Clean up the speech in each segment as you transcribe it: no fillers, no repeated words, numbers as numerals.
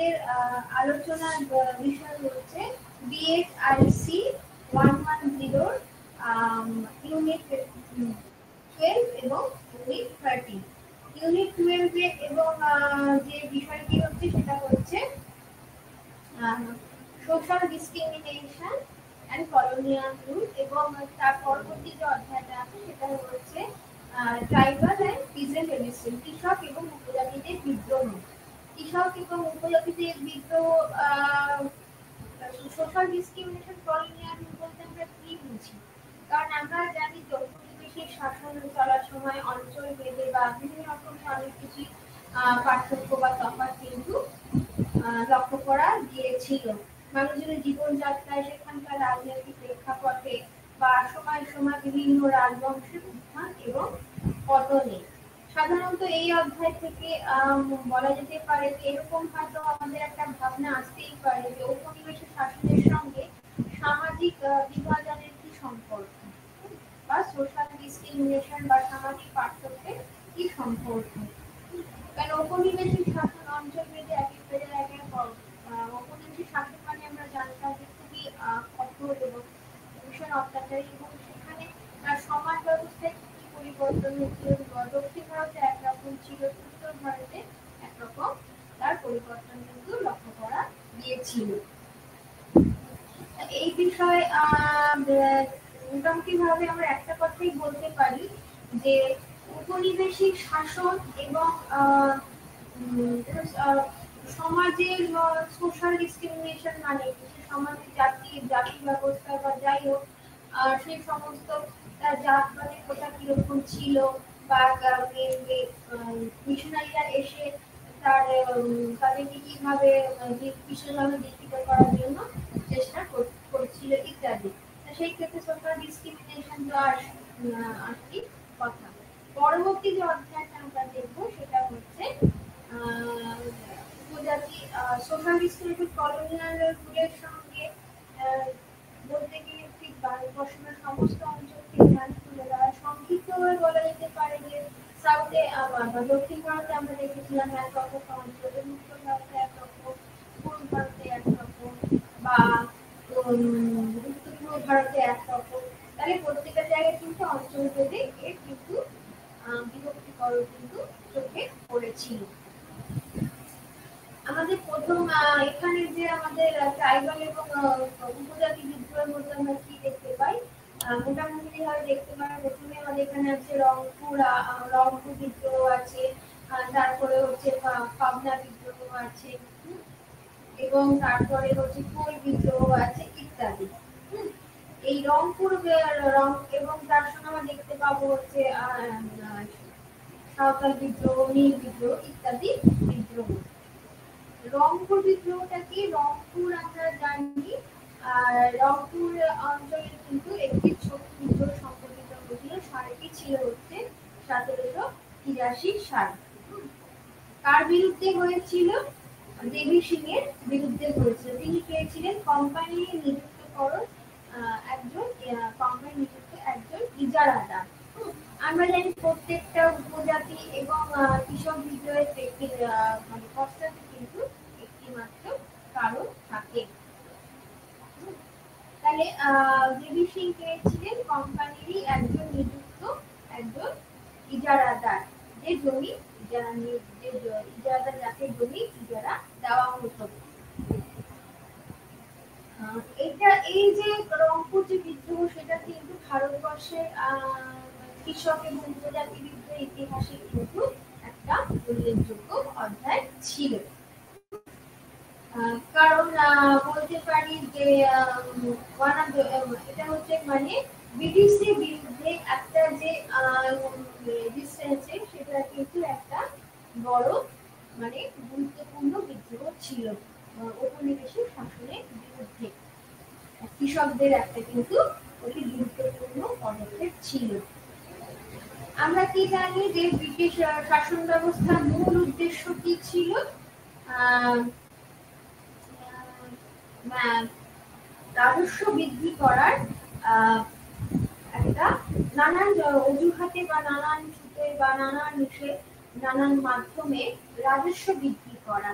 আমাদের আলোচনার বিষয় হচ্ছে বিএসআরসি 110 ইউনিট 12 এবং ইউনিট 13। ইউনিট 12 এবং যে বিষয়টি হচ্ছে সেটা হচ্ছে social discrimination and colonial rule, এবং তার পরবর্তী যে অধ্যায়টা আছে সেটা হচ্ছে ট্রাইবাল অ্যান্ড পিজেন্ট রেজিস্ট্যান্স, কৃষক এবং উপজাতিদের বিদ্রোহ। কৃষক এবং উপজাতিদের বিদ্রোহ, সোশ্যাল ডিসক্রিমিনেশন কলোনিয়াল রুল বলতে আমরা কি বুঝি? কারণ আমরা জানি যে ঔপনিবেশিক শাসন চলার সময় অঞ্চল ভেদে বা বিভিন্ন রকমের অনেক কিছু পার্থক্য বা তফাৎ কিন্তু লক্ষ্য করা গিয়েছিল। মানুষজনের জীবনযাত্রায়, সেখানকার রাজনৈতিক প্রেক্ষাপটে বা সময় সময় বিভিন্ন রাজবংশের উত্থান এবং পতনে। সাধারণত এই অধ্যায় থেকে বলা যেতে পারে যে এরকম হয়তো আমাদের একটা ভাবনা আসতেই পারে যে ঔপনিবেশিক শাসনের সঙ্গে সামাজিক বিভাজনের কি সম্পর্ক, বা সোশ্যাল ডিসক্রিমিনেশন বা সামাজিক পার্থক্যের কি সম্পর্ক। কারণ ঔপনিবেশিক শাসন অঞ্চল ভেদে একেবারে ঔপনিবেশিক শাসন মানে আমরা জানতাম যে খুবই কঠোর এবং ভীষণ অত্যাচারী, এবং সেখানে সমাজ ব্যবস্থায় কি পরিবর্তন হয়েছিল। দক্ষিণ ভারতে একরকম ছিল, উত্তর ভারতে একরকম তার পরিবর্তন কিন্তু লক্ষ্য করা গিয়েছিল। এই বিষয়ে মোটামুটি ভাবে আমরা একটা কথাই বলতে পারি যে উপনিবেশিক শাসন এবং সমাজের সোশ্যাল ডিসক্রিমিনেশন মানে সমাজের জাতি ব্যবস্থা বা যাই হোক সেই সমস্ত জাতবাদের কথা কিরকম ছিল, বা মিশনারিরা এসে তাদেরকে কিভাবে বিশেষভাবে দীক্ষিত করার জন্য চেষ্টা করছিল ইত্যাদি। সেই ক্ষেত্রে সোশ্যাল ডিসক্রিমিনেশন তো আসছি কথা। পরবর্তী যে অধ্যায়টা আমরা দেখবো সেটা হচ্ছে উপজাতি সোশ্যাল ডিসক্রিমিনেশন কলোনিয়াল রুলের সঙ্গে বলতে গেলে ঠিক ভারতবর্ষের সমস্ত অঞ্চলকে ধ্যান তুলে দেওয়া। সংক্ষিপ্তভাবে বলা যেতে পারে যে সাউথে দক্ষিণ ভারতে আমরা দেখেছিলাম একরকম অঞ্চল, উত্তর ভারতে একরকম, পূর্ব ভারতে একরকম, বা উত্তর পূর্ব ভারতে একরকম। তাহলে প্রত্যেকটা জায়গায় কিন্তু অঞ্চল ভেদে এর কিন্তু বিভক্তিকরণ কিন্তু চোখে পড়েছিল। আমাদের প্রথম এখানে যে আমাদের ট্রাইবাল এবং উপজাতি বিদ্রোহের মধ্যে আমরা কি দেখতে পাই, মোটামুটি ভাবে দেখতে পাই। প্রথমে আমাদের এখানে আছে রংপুর বিদ্রোহ আছে, তারপরে হচ্ছে পাবনা বিদ্রোহ আছে, এবং তারপরে হচ্ছে কোল বিদ্রোহ আছে ইত্যাদি। এই রংপুর এবং তার সঙ্গে আমরা দেখতে পাবো হচ্ছে সাঁওতাল বিদ্রোহ, নীল বিদ্রোহ ইত্যাদি বিদ্রোহ। রংপুর বিদ্রোহটা কি? রংপুর আমরা জানি রংপুর অঞ্চলে কিন্তু একটি ছোট বিদ্রোহ সংঘটিত হয়েছিল। সালটি ছিল হচ্ছে 1783 সাল। কার বিরুদ্ধে হয়েছিল? দেবী সিং এর বিরুদ্ধে হয়েছিল। তিনি পেয়েছিলেন কোম্পানির নিযুক্তকরণ একজন ইজারাদার। আমরা জানি প্রত্যেকটা উপজাতি এবং কৃষক বিদ্রোহের মানে পশ্চাতে কিন্তু একটি মাত্র কারণ থাকে। তাহলে দেবী সিং পেয়েছিলেন কোম্পানিরই একজন নিযুক্ত একজন ইজারাদার, যে জমি ইজারাদার যাকে জমি ইজারা দেওয়া হতো। এই যে রংপুর যে বিদ্রোহ, সেটা কিন্তু ভারতবর্ষের কৃষক এবং উপজাতি বিদ্রোহের ইতিহাসে কিন্তু একটা উল্লেখযোগ্য অধ্যায় ছিল। কারণ বলতে পারি যে এটা হচ্ছে মানে ব্রিটিশদের বিরুদ্ধে একটা যে রেজিস্ট্যান্স, সেটা কিন্তু একটা বড় মানে গুরুত্বপূর্ণ বিদ্রোহ ছিল ঔপনিবেশিক শাসনের বিরুদ্ধে। কৃষকদের একটা কিন্তু অতি গুরুত্বপূর্ণ পদক্ষেপ ছিল। আমরা কি জানি যে ব্রিটিশ শাসন ব্যবস্থার মূল উদ্দেশ্য কি ছিল? রাজস্ব বৃদ্ধি করার একটা নানান অজুহাতে বা নানান সূত্রে বা নানান মাধ্যমে রাজস্ব বৃদ্ধি করা।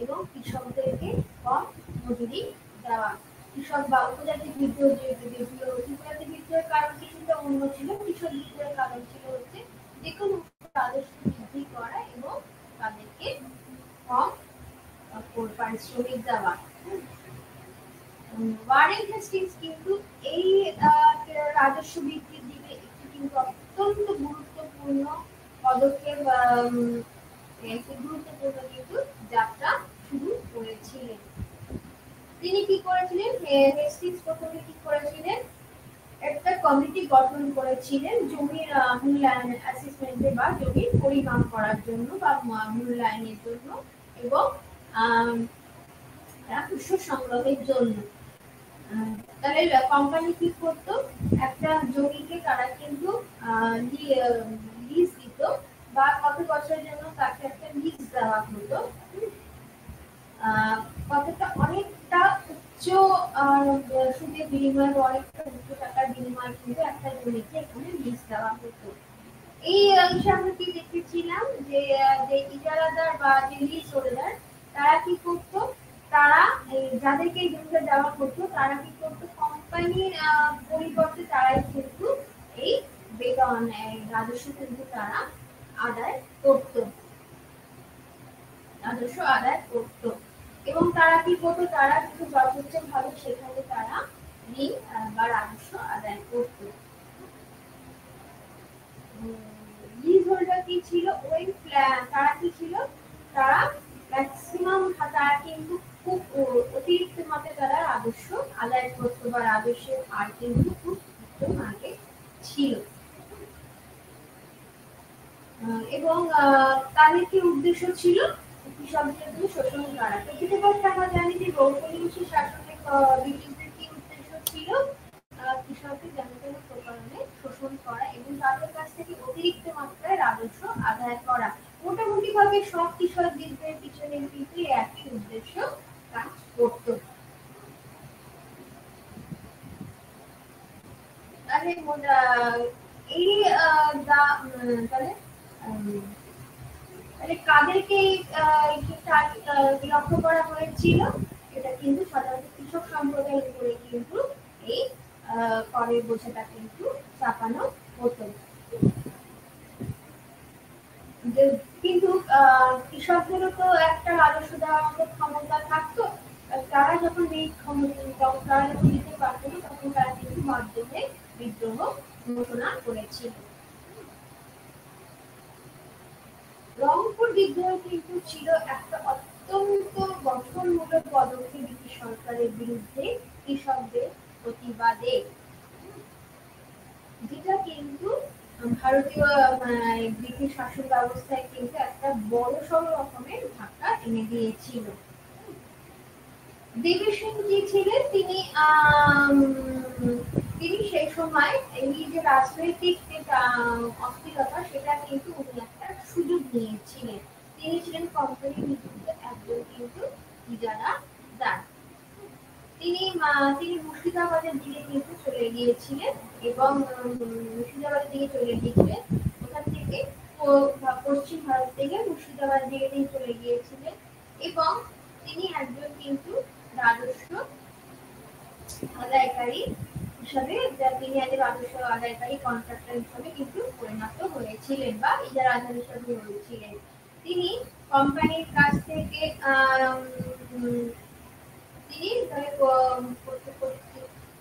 এবং কৃষকদেরকে কম মজুরি দেওয়া। কৃষক বা উপজাতি বিদ্রোহ যেগুলো উপজাতি বিদ্রোহের কারণ কিছুটা অন্য ছিল, কৃষক বিদ্রোহের কারণ ছিল হচ্ছে যেকোনো রাজস্ব বৃদ্ধি করা এবং তাদেরকে কম পারিশ্রমিক দেওয়া। ওয়ারেন হেস্টিংস কিন্তু এই রাজস্ব বৃদ্ধির দিকে একটি কিন্তু অত্যন্ত গুরুত্বপূর্ণ পদক্ষেপ গুরুত্বপূর্ণ কিন্তু যাত্রা শুরু করেছিলেন। তিনি কি করেছিলেন? হেস্টিংস প্রথমে কি করেছিলেন? একটা কমিটি গঠন করেছিলেন জমির মূল্যায়ন অ্যাসেসমেন্টে বা জমির পরিমাপ করার জন্য বা মূল্যায়নের জন্য এবং রাজস্ব সংগ্রহের জন্য। তাহলে কোম্পানি কি করতো? একটা জমিকে তারা কিন্তু লিজ দিত বা কত বছরের জন্য তাকে একটা লিজ দেওয়া হতো। কতটা অনেকটা উচ্চ সুদের বিনিময়ে বা অনেকটা উচ্চ টাকার বিনিময়ে কিন্তু একটা জমিকে এখানে লিজ দেওয়া হতো। এই হিসাবে কি দেখেছিলাম যে ইজারাদার বা যে লিজ হোল্ডার তারা কি করতো? তারা যাদেরকে এই জমিটা দেওয়া হতো তারা কি করতো? কোম্পানির পরিবর্তে তারাই কিন্তু এই বেতন রাজস্ব কিন্তু তারা আদায় করতো, রাজস্ব আদায় করতো। এবং তারা কি করতো? তারা কিন্তু যথেষ্ট ভাবে সেখানে তারা ঋণ বা রাজস্ব আদায় করতো। লিজ হোল্ডার কি ছিল? ওই তারা কি ছিল? তারা ম্যাক্সিমাম তারা কিন্তু খুব অতিরিক্ত মাত্রায় তারা রাজস্ব আদায় করতো বা রাজস্বের হার কিন্তু খুব উচ্চ মাত্রায় ছিল। এবং তাদের কি উদ্দেশ্য ছিল? কৃষকদের শোষণ করা। প্রকৃতপক্ষে আমরা জানি যে ঔপনিবেশিক শাসনের ব্রিটিশদের কি উদ্দেশ্য ছিল? কৃষকদের যেন তেন প্রকারে শোষণ করা এবং তাদের কাছ থেকে অতিরিক্ত মাত্রায় রাজস্ব আদায় করা। মোটামুটি ভাবে সব কৃষকদের পিছনে কিন্তু একই উদ্দেশ্য কাজ করত। তাহলে এই তাহলে কাদেরকে লক্ষ্য করা হয়েছিল? এটা কিন্তু সাধারণত কৃষক সম্প্রদায়ের উপরে কিন্তু এই করের বোঝাটা কিন্তু চাপানো হতো। কিন্তু কৃষকদেরও তো একটা রাজস্ব দেওয়ার মতো ক্ষমতা থাকতো। তারা যখন এই ক্ষমতা তারা যখন দিতে পারতো না তখন তারা কিন্তু মাধ্যমে বিদ্রোহ ঘোষণা করেছিল। রংপুর বিদ্রোহ কিন্তু ছিল একটা অত্যন্ত গঠনমূলক পদক্ষেপ ব্রিটিশ সরকারের বিরুদ্ধে কৃষকদের প্রতিবাদে, যেটা কিন্তু ভারতীয় ব্রিটিশ শাসন ব্যবস্থায় কিন্তু একটা বড়সড় রকমের ধাক্কা এনে দিয়েছিল। দেবী সিং জি ছিলেন, তিনি সেই সময় এই যে রাজনৈতিক অস্থিরতা সেটা কিন্তু উনি একটা সুযোগ নিয়েছিলেন। তিনি ছিলেন কোম্পানির নিযুক্ত একজন কিন্তু ইজারাদার। তিনি মুর্শিদাবাদের দিকে কিন্তু চলে গিয়েছিলেন এবং মুর্শিদাবাদের দিকে চলে গিয়েছিলেন। ওখান থেকে পশ্চিম ভারত থেকে মুর্শিদাবাদের দিকে তিনি চলে গিয়েছিলেন এবং তিনি একজন কিন্তু রাজস্ব আদায়কারী হিসাবে তিনি একজন রাজস্ব আদায়কারী কন্ট্রাক্টর হিসাবে কিন্তু পরিণত হয়েছিলেন বা ইজারাদার হিসাবে হয়েছিলেন। তিনি কোম্পানির কাছ থেকে তিনি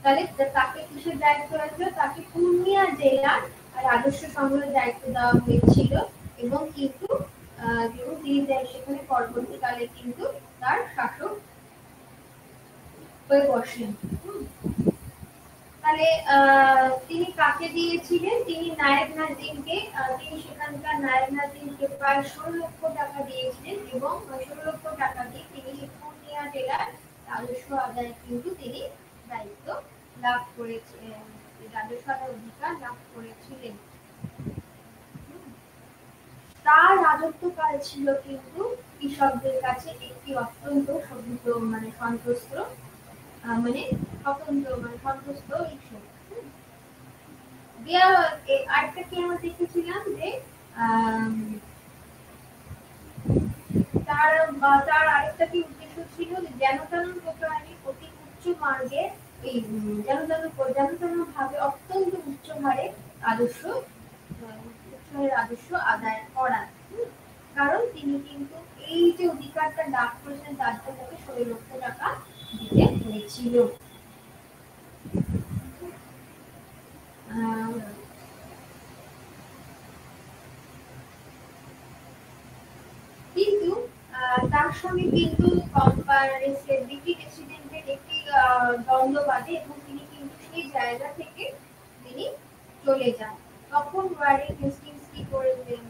তাহলে তাকে কিসের দায়িত্ব হয়েছিল? তাকে পূর্ণিয়া জেলার রাজস্ব সংগ্রহের দায়িত্ব দেওয়া হয়েছিল এবং কিন্তু তিনি সেখানে পরবর্তীকালে কিন্তু তার শাসক হয়ে বসেন। তাহলে তিনি কাকে দিয়েছিলেন? তিনি নায়েব নাজিমকে, তিনি সেখানকার নায়েব নাজিমকে প্রায় 16 লক্ষ টাকা দিয়েছিলেন এবং 16 লক্ষ টাকা দিয়ে তিনি পূর্ণিয়া জেলার রাজস্ব আদায় কিন্তু তিনি দায়িত্ব লাভ করেছিলেন, রাজস্ব আদায়ের অধিকার লাভ করেছিলেন। তার রাজত্বকাল ছিল কিন্তু কৃষকদের কাছে একটি অত্যন্ত সন্তুষ্ট ইস্যু। আরেকটা কি আমরা দেখেছিলাম যে তার আরেকটা কি উদ্দেশ্য ছিল যে যেন তেন প্রকারে অতি উচ্চ মার্গে এই যেন তেন ভাবে অত্যন্ত উচ্চ হারে আদর্শ রাজস্ব আদায় করা। কারণ তিনি কিন্তু এই যে অধিকারটা লাভ করেছেন তার জন্য তাকে 16 লক্ষ টাকা দিতে হয়েছিল। কিন্তু তার সঙ্গে কিন্তু ডেপুটি প্রেসিডেন্টের একটি দ্বন্দ্ব বাধে এবং তিনি কিন্তু সেই জায়গা থেকে তিনি চলে যান। তখন ওয়ারেন হেস্টিংস কি করেছিলেন?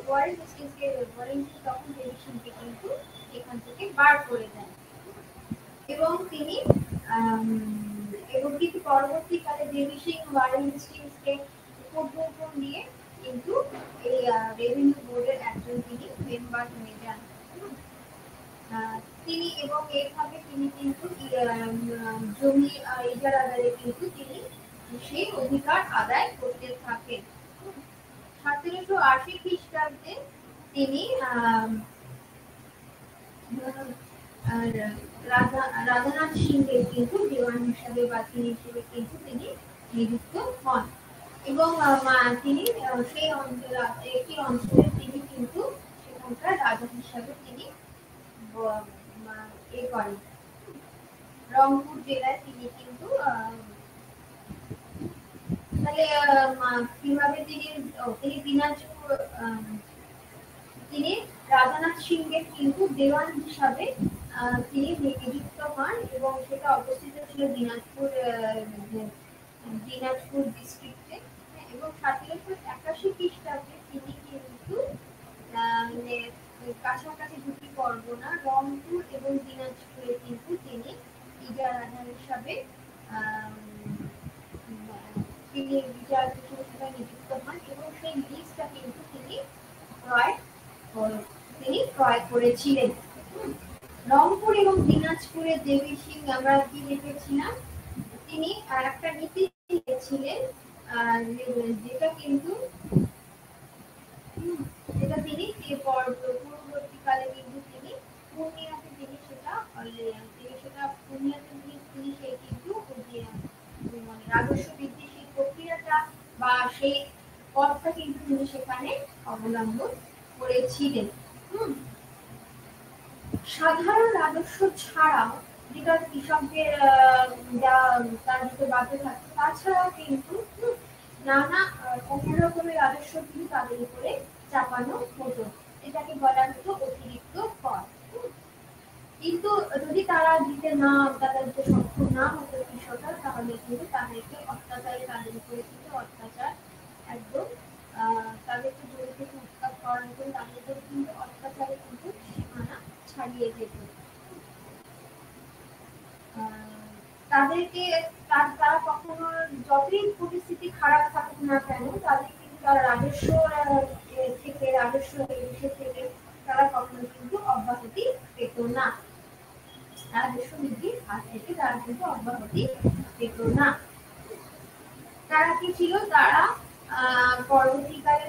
ওয়ারেন হেস্টিংস তখন দেবী সিংকে কিন্তু এখান থেকে বার করে দেন এবং তিনি এবং কিন্তু পরবর্তীকালে দেবী সিং ওয়ারেন হেস্টিংসকে উপঢৌকন দিয়ে কিন্তু এই রেভিনিউ বোর্ডের একজন তিনি মেম্বার হয়ে যান। তিনি এবং এইভাবে তিনি কিন্তু জমি ইজারা আদায়ে কিন্তু তিনি সেই অধিকার আদায় করতে থাকেন। 1780 খ্রিস্টাব্দে তিনি রাধানাথ সিংহের কিন্তু দেওয়ান হিসাবে বা তিনি হিসেবে কিন্তু তিনি নিযুক্ত হন এবং তিনি সেই অঞ্চলে একটি অঞ্চলে তিনি কিন্তু সেখানকার রাজা হিসাবে তিনি করেন। রংপুর জেলায় তিনি কিন্তু তাহলে কিভাবে তিনি দিনাজপুর তিনি রাধানাথ সিংহের কিন্তু দেওয়ান হিসাবে তিনি নিযুক্ত হন এবং সেটা অবস্থিত ছিল দিনাজপুর ডিস্ট্রিক্টে এবং 1781 খ্রিস্টাব্দে তিনি কিন্তু কাছাকাছি দুটি পরগনা রংপুর এবং দিনাজপুরে কিন্তু তিনি ইজারাদার হিসাবে তিনি নিযুক্ত হন এবং সেই লিজটা কিন্তু তিনি ক্রয় করেছিলেন। রংপুর এবং দিনাজপুরে দেবী সিং আমরা কি দেখেছিলাম? তিনি একটা নীতি দিয়েছিলেন যেটা কিন্তু তিনি পরবর্তীকালে কিন্তু তিনি পূর্ণিয়াতে তিনি সেটা পূর্ণিয়াতে তিনি সেই কিন্তু মানে রাজস্ব বৃদ্ধির সেই প্রক্রিয়াটা বা সেই পথটা কিন্তু তিনি সেখানে অবলম্বন করেছিলেন। সাধারণ রাজস্ব ছাড়াও যেটা কৃষকদের তার দিতে বাধ্য থাকতো তাছাড়াও কিন্তু নানা অন্য রকমের রাজস্ব কিন্তু তাদের উপরে চাপানো হতো, এটাকে বলা হতো অতিরিক্ত কর। কিন্তু যদি তারা দিতে না তাদের সক্ষম না হতো কৃষকরা তাহলে কিন্তু তাদেরকে তাদের উপরে কিন্তু অত্যাচার একদম তাদেরকে জড়ি থেকে উৎখাত করার মতো তাদেরকে কিন্তু অত্যাচারে কিন্তু সীমানা ছাড়িয়ে যেত। তাদেরকে তারা কখনো যতই পরিস্থিতি খারাপ থাকুক না কেন তাদের কিন্তু তারা রাজস্ব থেকে তারা কখনো কিন্তু অব্যাহতি পেত না। রাজস্ব বৃদ্ধির হাত থেকে তারা কিন্তু অব্যাহতি পেত না। তারা কি ছিল? তারা পরবর্তীকালে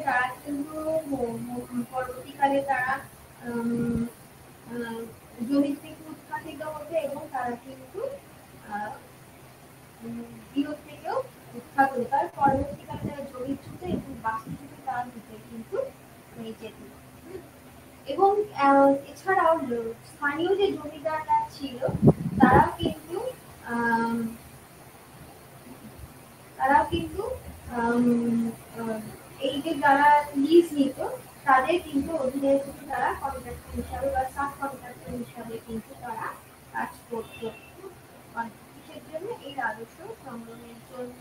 তারা জমি থেকে উৎখাতিত হতো এবং তারা কিন্তু বিরোধ থেকেও উৎখাত হতো। তার পরবর্তীকালে তারা জমিচ্যুত এবং বাস্তুচ্যুত তার ভিতরে কিন্তু হয়ে যেত। এবং এছাড়াও স্থানীয় যে জমিদাররা ছিল তারাও কিন্তু এই যে যারা লিজ নিত তাদের কিন্তু অধীনে কিন্তু তারা কন্ট্রাক্টর হিসাবে বা সাব কন্ট্রাক্টর হিসাবে কিন্তু তারা কাজ করত। কিসের জন্য? এই রাজস্ব সংগ্রহের জন্য।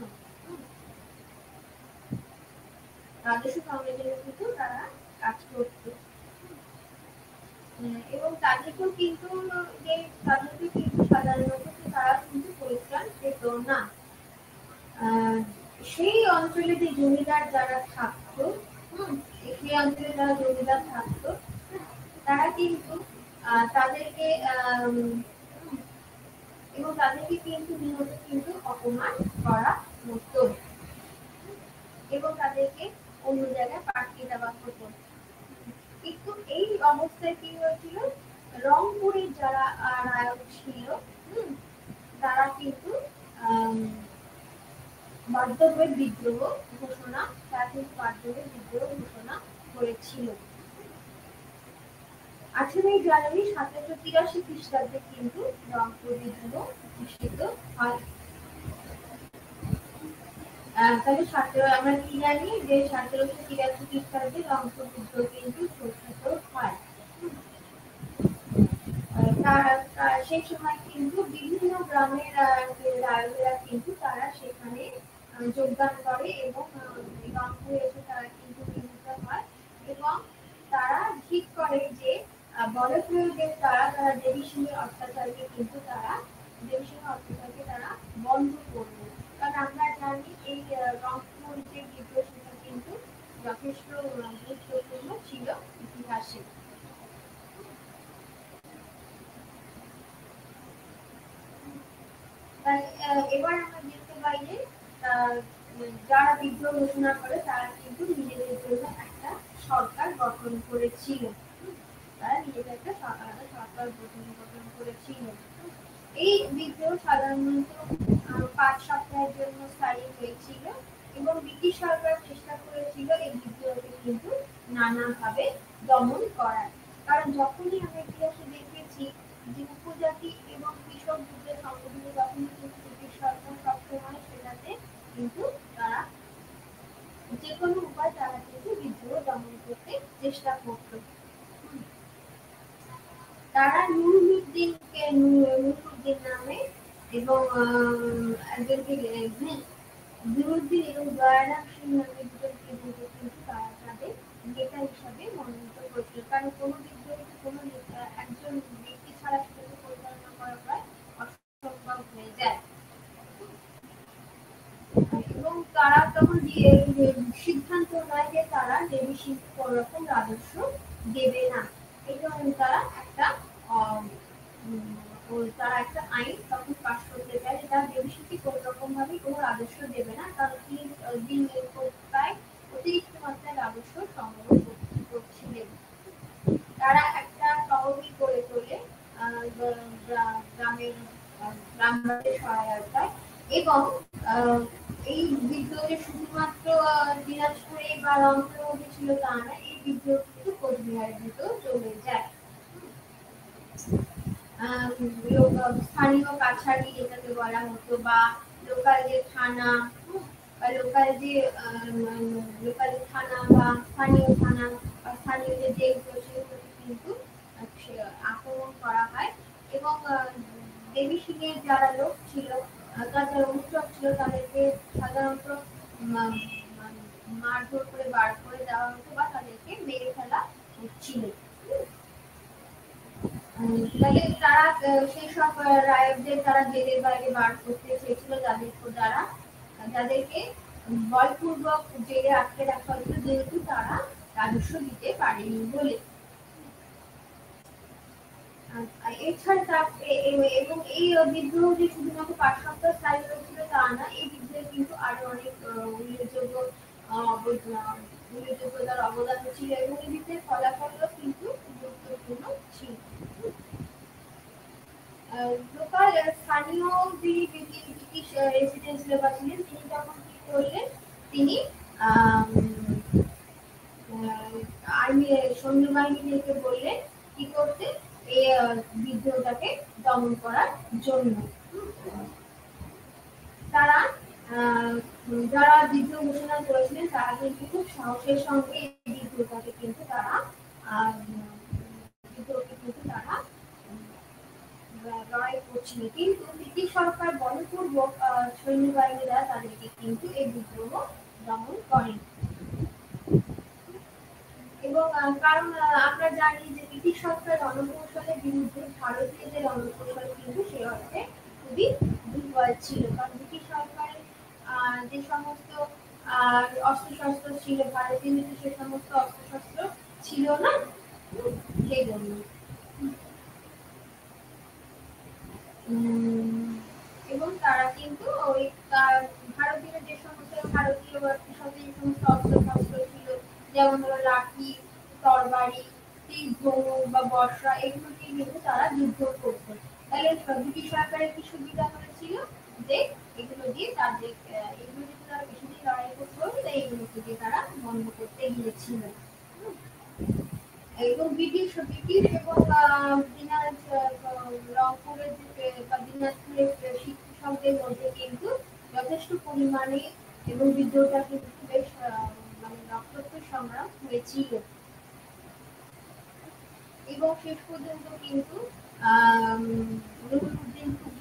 কিন্তু তারা কাজ করত এবং তাদেরকেও কিন্তু সাধারণত তারা কিন্তু পরিত্রাণ পেত না। সেই অঞ্চলে যে জমিদার যারা থাকতো তারা কিন্তু তাদেরকে কিন্তু নিয়মিত কিন্তু অপমান করা হতো এবং তাদেরকে অন্য জায়গায় পাঠিয়ে দেওয়া হতো। কিন্তু এই অবস্থায় কি হয়েছিল, রংপুরের যারা নায়ক ছিল, হুম, তারা কিন্তু আম, বাধ্য হয়ে বিদ্রোহ ঘোষণা, তারা কিন্তু বাধ্য হয়ে বিদ্রোহ ঘোষণা করেছিল। 18ই জানুয়ারি 1783 খ্রিস্টাব্দে কিন্তু রংপুর বিদ্রোহ অনুষ্ঠিত হয়। তাহলে আমরা কি জানি যে 1783 খ্রিস্টাব্দে রংপুর বিদ্রোহ কিন্তু ঘোষিত হয়। সেই সময় কিন্তু বিভিন্ন গ্রামের রায়তেরা কিন্তু তারা সেখানে যোগদান করে এবং রংপুরে এসে তারা কিন্তু মিলিত হয় এবং তারা ঠিক করে যে বলপ্রয়োগের দ্বারা তারা দেবী সিংহের অত্যাচারকে কিন্তু তারা দেবী সিংহের অত্যাচারকে তারা বন্ধ করবে। কারণ আমরা জানি এই রংপুর যে বিদ্রোহ সেটা কিন্তু যথেষ্ট গুরুত্বপূর্ণ ছিল ইতিহাসে। তাই এবার আমরা দেখতে পাই যে যারা বিদ্রোহ ঘোষণা করে তারা কিন্তু নিজেদের জন্য একটা সরকার গঠন করেছিল। তারা নিজেদের একটা সরকার গঠন করেছিল। এই বিদ্রোহ সাধারণত 5 সপ্তাহের জন্য স্থায়ী হয়েছিল এবং ব্রিটিশ সরকার চেষ্টা করেছিল এই বিদ্রোহকে কিন্তু নানাভাবে দমন করার। কারণ যখনই আমরা ইতিহাসে দেখেছি যে উপজাতি এবং কৃষক যুদ্ধের সংগঠিত, তখনই কিন্তু ব্রিটিশ সরকার সবসময় সেটাতে কিন্তু তারা যে কোনো উপায় তারা কিন্তু বিদ্রোহ দমন করতে চেষ্টা করত। তারা নুরুদ্দিন নামে এবং একজনকে নুরুদ্দিন এবং দয়ারাম সিং নামে দুজনকে কিন্তু তারা তাদের নেতা হিসাবে মনোনীত করেছিল। কারণ কোনো বিদ্রোহ কোনো একজন ব্যক্তি ছাড়া সেটাকে পরিচালনা করা প্রায় অসম্ভব হয়ে যায়। এবং তারা তখন সিদ্ধান্ত নেয় যে তারা দেবী সিংহকে কোনো রকম রাজস্ব দেবে না। এই জন্য তারা একটা আইন তখন পাশ করতে চায় যে তারা দেবী সিংহকে কোনো রকম ভাবে কোনো রাজস্ব দেবে না, কারণ তিনি প্রায় অতিরিক্ত মাত্রায় রাজস্ব সংগ্রহ করছিলেন। তারা একটা তহবিল গড়ে তোলে গ্রামবাসীর সহায়তায় এবং এই বিদ্রোহে শুধুমাত্র দিনাজপুরে বা রংপুরের মধ্যে ছিল তা না, এই বিদ্রোহ কিন্তু কোচবিহারের ভিতর চলে যায়। স্থানীয় কাছারি যেটাকে বলা হতো বা লোকাল যে থানা বা লোকাল থানা বা স্থানীয় থানা বা স্থানীয় যে জেলগুলো সেগুলোকে কিন্তু আক্রমণ করা হয় এবং দেবী সিংহের যারা লোক ছিল, যারা অনুচর ছিল, তাদেরকে সাধারণত মারধর করে বার করে দেওয়া হতো বা তাদেরকে মেরে ফেলা হচ্ছিল। তাহলে তারা সেই সব রায়তদের তারা জেলের বাইরে বার করতে চেয়েছিল যাদেরকে বলপূর্বক জেলে আটকে রাখা হতো, যেহেতু তারা রাজস্ব দিতে পারেনি বলে। এছাড়া এবং এই বিদ্রোহ যে শুধুমাত্র 5 সপ্তাহ স্থায়ী হয়েছিল তা না, এই বিদ্রোহে কিন্তু আরো অনেক উল্লেখযোগ্যতার অবদান ছিল এবং এই বিদ্রোহের ফলাফলও কিন্তু গুরুত্বপূর্ণ ছিল। লোকাল স্থানীয় যিনি ব্রিটিশ রেসিডেন্ট লেবার ছিলেন, তিনি তখন কি করলেন, তিনি আর্মি সৈন্যবাহিনীকে বললেন কি করতে, এই বিদ্রোহটাকে দমন করার জন্য। তারা যারা বিদ্রোহ ঘোষণা করেছিলেন তারা কিন্তু খুব সাহসের সঙ্গে এই বিদ্রোহটাকে কিন্তু তারা লড়াই করছিল, কিন্তু ব্রিটিশ সরকার বলপূর্বক সৈন্যবাহিনী দ্বারা তাদেরকে কিন্তু এই বিদ্রোহ দমন করেন। এবং কারণ আমরা জানি যে ব্রিটিশ সরকার রণকৌশলের বিরুদ্ধে ভারতীয়দের রণকৌশল কিন্তু সে অর্থে খুবই দুর্বল ছিল, কারণ ব্রিটিশ সরকারের যে সমস্ত অস্ত্রশস্ত্র ছিল ভারতীয়দের সে সমস্ত অস্ত্রশস্ত্র ছিল না, সেই জন্য। এবং তারা কিন্তু ওই ভারতীয় যে সমস্ত কৃষকের যে সমস্ত অস্ত্রশস্ত্র ছিল, যেমন হলো লাঠি, তরবারি, বৃষ্টি, ধনুক বা বর্ষা এগুলো দিয়ে কিন্তু তারা যুদ্ধ করতো। তাহলে ব্রিটিশ সরকারের কি সুবিধা হয়েছিল যে এগুলো দিয়ে তাদের এগুলো যদি তারা বেশি দিন লড়াই করতে হবে তাই এগুলোকে দিয়ে তারা বন্ধ করতে গিয়েছিল। এবং ব্রিটিশ ব্রিটিশ এবং রংপুরের বা দিনাজপুরের শিক্ষকদের মধ্যে কিন্তু যথেষ্ট পরিমাণে এবং বিদ্রোহটা কিন্তু বেশ মানে রক্তাক্ত সংগ্রাম হয়েছিল। এবং শেষ পর্যন্ত কিন্তু নুরুদ্দিন খুব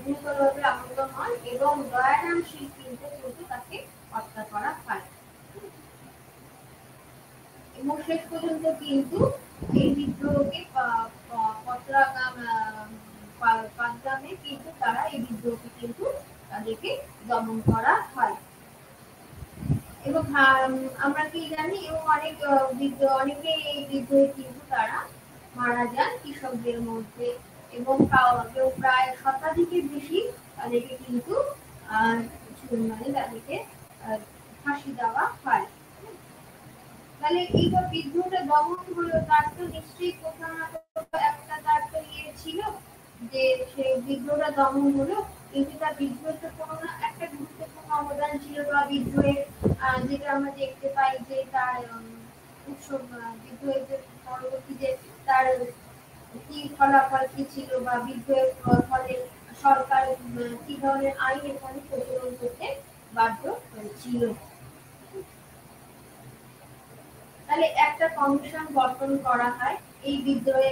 গুরুতরভাবে আহত হন এবং দয়ারাম শিল্পীকে কিন্তু তাকে হত্যা করা হয়। এবং শেষ পর্যন্ত কিন্তু এই বিদ্রোহকে পাটগ্রামে কিন্তু তারা এই বিদ্রোহকে কিন্তু তাদেরকে দমন করা হয়। এবং আমরা কি জানি এবং অনেকে এই বিদ্রোহে কিন্তু তারা মারা যান কৃষকদের মধ্যে এবং কেউ প্রায় শতাধিকের বেশি তাদেরকে কিন্তু মানে তাদেরকে ফাঁসি দেওয়া হয়। তাহলে এই যে বিদ্রোহটা দমন হলো তার তো নিশ্চয়ই কোথাও না কোথাও একটা তার তো ছিল যে সেই বিদ্রোহটা দমন হলো, কিন্তু তার বিদ্রোহটা কোনো না একটা গুরুত্বপূর্ণ অবদান ছিল বা বিদ্রোহের যেটা আমরা দেখতে পাই যে তার উৎসব বিদ্রোহের যে পরবর্তী যে তার কি ফলাফল কি ছিল বা বিদ্রোহের ফলে সরকার কি ধরনের আইন এখানে প্রচলন করতে বাধ্য হয়েছিল। তাহলে একটা কমিশন গঠন করা হয় এই বিদ্রোহে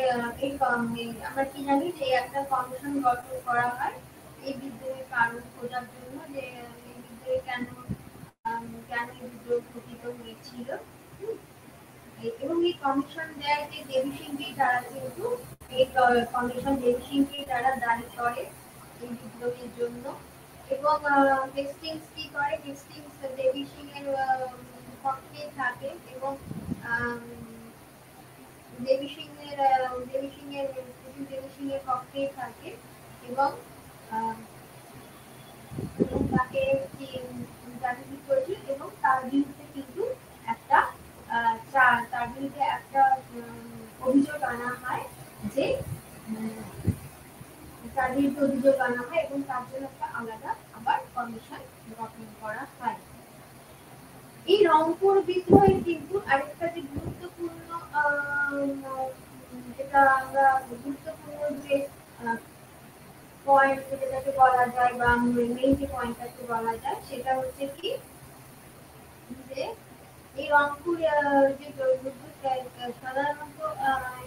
আমরা কি জানি যে একটা কমিশন গঠন করা হয় এই বিদ্রোহের কারণ খোঁজার জন্য যে এই বিদ্রোহে কেন এই বিদ্রোহ ঘটিত হয়েছিল। এবং এই কমিশন দেয় যে দেবী সিংকে তারা কিন্তু এই কমিশন দেবী সিংকে তারা দায়ী করে এই বিদ্রোহের জন্য। এবং হেস্টিংস কি করে, হেস্টিংস দেবী সিং এর পক্ষে থাকে এবং দেবী সিং এর পক্ষে থাকে এবং তাকে কি করেছিল এবং তার বিরুদ্ধে কিন্তু একটা অভিযোগ আনা হয় যে তার বিরুদ্ধে অভিযোগ আনা হয় এবং তার জন্য একটা আলাদা আবার কমিশন গঠন করা হয়। এই রংপুর বিদ্রোহের কিন্তু আরেকটা যে গুরুত্বপূর্ণ যেটা আমরা গুরুত্বপূর্ণ যে পয়েন্ট যেটাকে বলা যায় বা মেইন যে পয়েন্টটাকে বলা যায় সেটা হচ্ছে কি যে এই রংপুর যে সাধারণত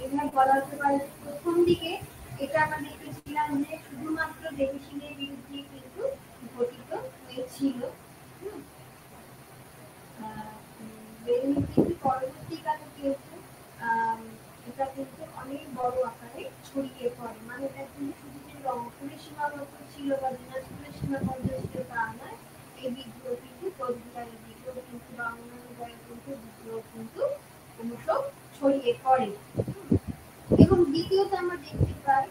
এখানে বলা হতে পারে প্রথম দিকে এটা আমরা দেখেছিলাম যে শুধুমাত্র দেবী সিংহের বিরুদ্ধে কিন্তু ঘটিত হয়েছিল। কিন্তু পরবর্তীকালে কিন্তু এটা কিন্তু অনেক বড় আকারে ছড়িয়ে পড়ে, মানে এটা কিন্তু শুধু যে রংপুরের সীমাবদ্ধ ছিল বা দিনাজপুরের সীমাবদ্ধ ছিল তা নয়, এই বিদ্রোহ কিন্তু কোচবিহারের বিদ্রোহ কিন্তু বা অন্যান্য জায়গায় কিন্তু বিদ্রোহ কিন্তু ক্রমশ ছড়িয়ে পড়ে। এবং দ্বিতীয়ত আমরা দেখতে পাই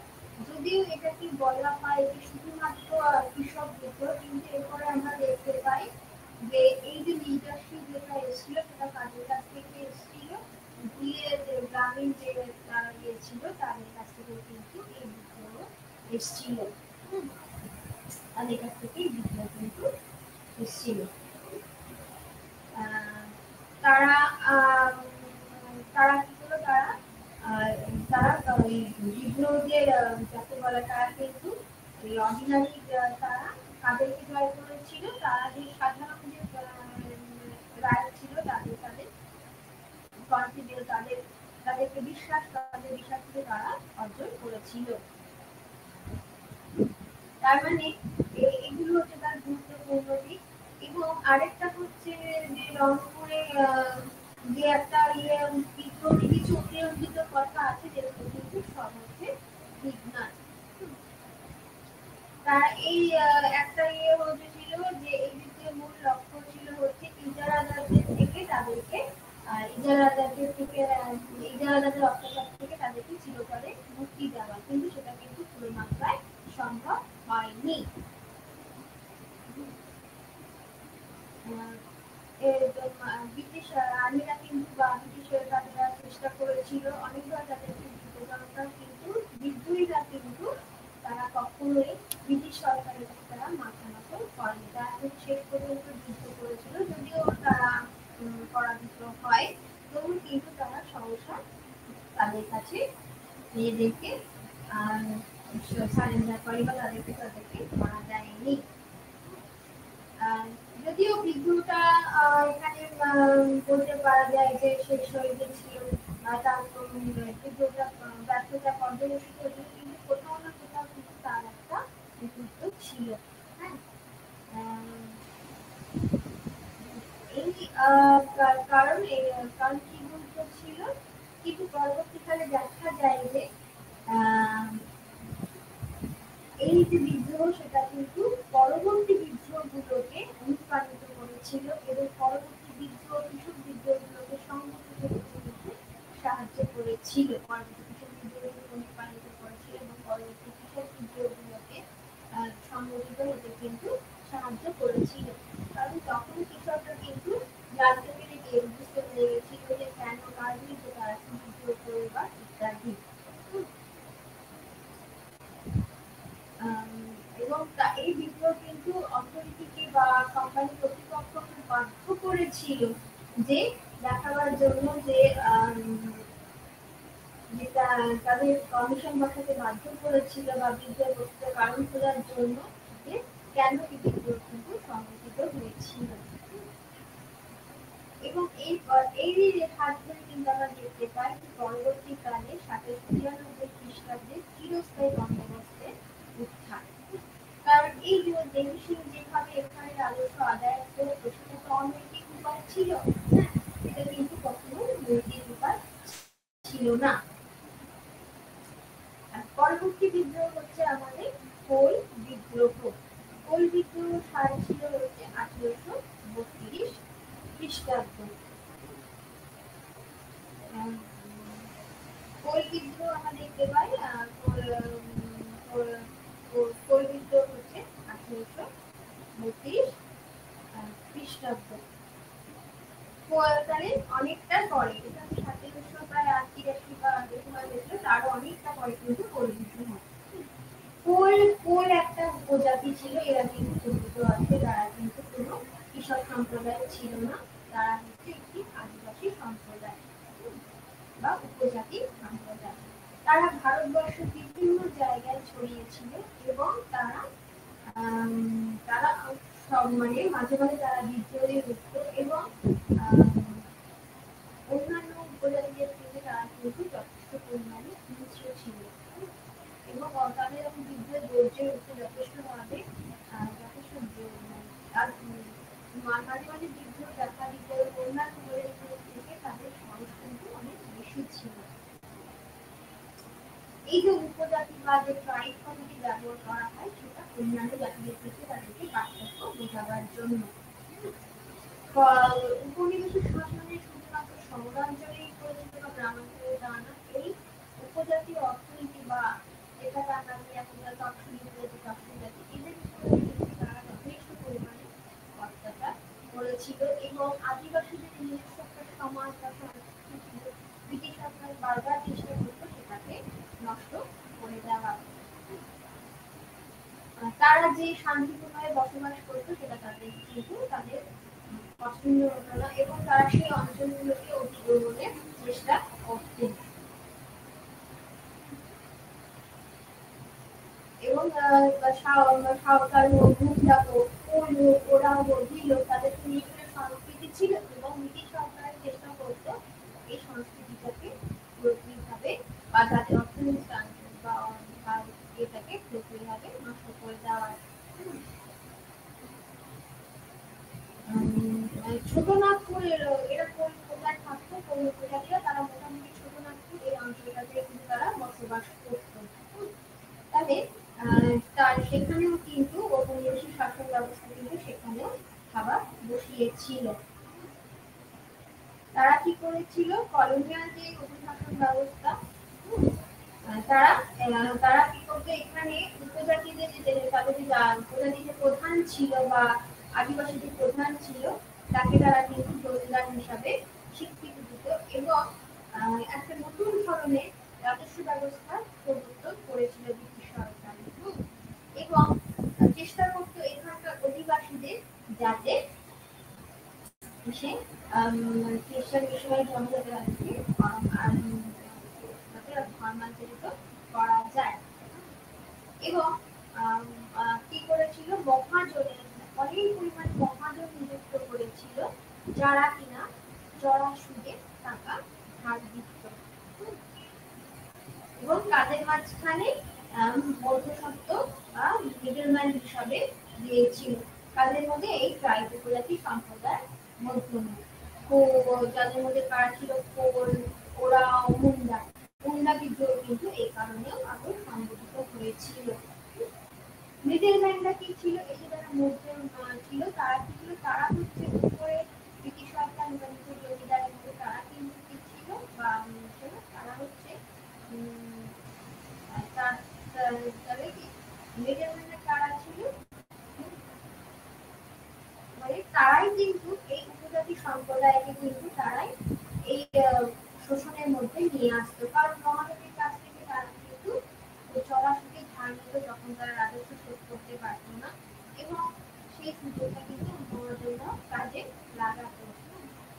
যদিও এটাকে বলা হয় যে শুধুমাত্র কৃষক বিদ্রোহ, কিন্তু এরপরে আমরা দেখতে পাই যে এই যে লিডারশিপ যেটা এসেছিল সেটা কাদের কাছ থেকে এসেছিল, গ্রামীণ যে ইয়ে ছিল তাদের কাছ থেকে কিন্তু এই বিদ্রোহ এসেছিল, তাদের কাছ থেকে এই বিদ্রোহ কিন্তু এসেছিল। তারা তারা কি করলো, তারা ওই বিদ্রোহীদের যাকে বলে তারা কিন্তু ওই অর্ডিনারি তারা তাদেরকে জয় করেছিল, তারা যে সাধারণ যে রায় ছিল তাদের কনফিডেন্স তাদেরকে তাদের বিশ্বাস থেকে তারা অর্জন করেছিল। তার মানে এগুলো হচ্ছে তার গুরুত্বপূর্ণ দিক। এবং আরেকটা হচ্ছে যে রংপুরে যে একটা বিদ্রোহী কিছু অতিরঞ্জিত কথা আছে যেগুলো কিন্তু সব হচ্ছে ঠিক না। তার এই একটা হয়েছিল যে এই বিদ্রোহের মূল লক্ষ্য ছিল হচ্ছে ইজারাদারদের থেকে তাদেরকে ইজারাদারদের অত্যাচার থেকে তাদেরকে চিরতরে মুক্তি দেওয়া, কিন্তু সেটা কিন্তু পুরো মাত্রায় সম্ভব হয়নি। ব্রিটিশ আর্মিরা কিন্তু বা ব্রিটিশ তারা চেষ্টা করেছিল অনেকভাবে হয়ে ব্রিটিশ সরকারের কাছে তারা মাথা নত করেনি। তারা কিন্তু শেষ পর্যন্ত যুদ্ধ করেছিল, যদিও তারা পরাজিত হয়, তবু কিন্তু তারা সহসা তাদের কাছে নিজেদেরকে সারেন্ডার করে বা তাদেরকে মারা যায়নি। যদিও বিদ্রোহটা এখানে বলতে পারা যায় যে শেষ হয়ে গেছিল, তারপর বিদ্রোহটা ব্যর্থতা পর্যবেসিত হয়েছিল, কিন্তু কোথাও না কোথাও কিন্তু তার একটা নেতৃত্ব ছিল। হ্যাঁ, এই কারণ কি গুরুত্ব ছিল, কিন্তু পরবর্তীকালে দেখা যায় যে এই যে বিদ্রোহ সেটা কিন্তু পরবর্তী বিদ্রোহগুলোকে অনুপ্রাণিত করেছিল এবং পরবর্তী বিদ্রোহ কৃষক বিদ্রোহগুলোকে সংগঠিত করতে সাহায্য করেছিল। পরবর্তী কৃষক বিদ্রোহগুলোকে অনুপ্রাণিত করেছিল এবং পরবর্তী কৃষক বিদ্রোহগুলোকে সংগঠিত হতে কিন্তু সাহায্য করেছিল। কারণ তখন কৃষকরা কিন্তু জানতে পেরে গিয়ে বুঝতে পেরে গেছিল যে কেন কারণে তারা বিদ্রোহ করে বা ইত্যাদি। এবং এই বিদ্রোহ কিন্তু অর্থনীতিকে বা কোম্পানি কর্তৃপক্ষকে বাধ্য করেছিল যে দেখাবার জন্য যে তাদের কমিশন বসাতে বাধ্য করেছিল বা বিদ্রোহ করতে কারণ খোঁজার জন্য যে কেন এই বিদ্রোহ কিন্তু সংগঠিত হয়েছিল। এবং এই হাত ধরে কিন্তু আমরা দেখতে পাই পরবর্তীকালে 1793 খ্রিস্টাব্দে চিরস্থায়ী বন্দোবস্তের উত্থান। কারণ এই দেবী সিং যেভাবে এখানে রাজস্ব আদায় করে সেটা তো অনৈতিক উপায় ছিল, এটা কিন্তু কখনো নৈতিক উপায় ছিল না। পরবর্তী বিদ্রোহ হচ্ছে আমাদের কোল বিদ্রোহ। কোল বিদ্রোহ সাল ছিল হচ্ছে 1832 খ্রিস্টাব্দ। কোল বিদ্রোহ আমরা দেখতে পাই কোল বিদ্রোহ হচ্ছে 1832 খ্রিস্টাব্দ। তাহলে অনেকটা পরে, এটা 1700 প্রায় 83 বা 85 হয়েছিল, তারও অনেকটা পরে কিন্তু কোল বিদ্রোহ হয়। কোল একটা উপজাতি ছিল, এরা কিন্তু জড়িত আছে, তারা কিন্তু কোনো কৃষক সম্প্রদায় ছিল না, তারা হচ্ছে একটি আদিবাসী সম্প্রদায় বা উপজাতি সম্প্রদায়। তারা ভারতবর্ষের বিভিন্ন জায়গায় ছড়িয়েছিল এবং তারা সব মানে মাঝে মাঝে তারা বিদ্রোহে উঠত এবং অন্যান্য উপজাতিদের থেকে তারা কিন্তু যথেষ্ট পরিমাণে হিংস্র ছিল এবং তাদের যখন যুদ্ধে গর্জে উঠতে যথেষ্টভাবে যথেষ্ট মাঝে মাঝে বিদ্রোহ দেখা দিত, অন্যান্য উপজাতিদের থেকে তাদের সাহস কিন্তু অনেক বেশি ছিল। এই যে উপজাতি বা যে ট্রাইব কথাটি ব্যবহার করা হয় সেটা অন্যান্য জাতিদের থেকে তাদেরকে পার্থক্য বোঝাবার জন্য। উপনিবেশিক শাসনে শুধুমাত্র শহরাঞ্চলেই পরিচিত বা গ্রামাঞ্চলে তা না, এই উপজাতীয় অর্থনীতি বা এটাকে আমরা এখন তফসিলি উপজাতি তফসিলি জাতি এদের তারা যথেষ্ট পরিমাণে অত্যাচার করেছিল এবং আদিবাসীদের নিজস্ব একটা সমাজ বা সংস্কৃতি ছিল, ব্রিটিশ সরকার বারবার চেষ্টা করতো সেটাকে নষ্ট করে দেওয়া। তারা যে শান্তিপূর্ণভাবে বসবাস করতো সেটা তাদের কিন্তু তাদের পছন্দ হতো না এবং তারা সেই অঞ্চলগুলোকে অধিগ্রহণের চেষ্টা করতেন। এবং সাঁওতাল হোক, মুন্ডা হোক, কোল হোক, ওরাও হোক, ভিল হোক, তাদের তো নিজস্ব সংস্কৃতি ছিল এবং ব্রিটিশ সরকার চেষ্টা করতো এই সংস্কৃতিটাকে পুরোপুরিভাবে বা তাদের অর্থনৈতিক বা এটাকে পুরোপুরিভাবে নষ্ট করে দেওয়ার। ছোটনাগপুর এরা কোথায় থাকতো, কোন উপজাতিরা, তারা মোটামুটি ছোটনাগপুর এই অঞ্চলটাতে কিন্তু তারা বসবাস করতো। তবে তার সেখানেও কিন্তু ঔপনিবেশিক শাসন ব্যবস্থা কিন্তু সেখানেও খাবার বসিয়েছিল। তারা কি করেছিল, কলোনিয়াল যে উপশাসন ব্যবস্থা, তারা তারা কি করতো, এখানে উপজাতিদের তাদের উপজাতিদের প্রধান ছিল বা আদিবাসীদের প্রধান ছিল তাকে তারা কিন্তু জমিদার হিসাবে স্বীকৃতি দিত এবং একটা নতুন ধরনের রাজস্ব ব্যবস্থা প্রবর্তন করেছিল ব্রিটিশ সরকার। এবং চেষ্টা করতো এখানকার অধিবাসীদের যাতে সে খ্রিস্টান বিষয়ে জনজাতিকে ধর্মান্তরিত করা যায় এবং কি করেছিল মহাজনের অনেক পরিমাণ মহাজন নিযুক্ত করেছিল যারা কিনা চড়া সুদে টাকা ধার দিত এবং তাদের মাঝখানে মধ্যস্বত্ব বা মিডলম্যান হিসাবে দিয়েছিল তাদের মধ্যে এই ট্রাইব উপজাতি সম্প্রদায় মধ্যমে যাদের মধ্যে কারা ছিল কোল ওরা মুন্ডা মুন্ডা বিদ্রোহ কিন্তু এই কারণেও আরো সংগঠিত হয়েছিল মিডলম্যানরা কি ছিল এই যে যারা মধ্যে ছিল তারা কি ছিল তারা হচ্ছে উপরে ব্রিটিশ সরকার নিবন্ধিত জমিদারের মধ্যে তারা কিন্তু কি ছিল বা তারা হচ্ছে তবে কি মিডলম্যানরা কারা ছিল মানে তারাই কিন্তু এই উপজাতি সম্প্রদায়কে কিন্তু তারাই এই শোষণের মধ্যে নিয়ে আসতো কারণ মহানবীর কাছ থেকে তারা কিন্তু চড়াশুটি ধার নিত যখন তারা রাজস্ব শোধ করতে পারত না এবং সেই সুযোগটা কিন্তু মহাজনরা কাজে লাগাতো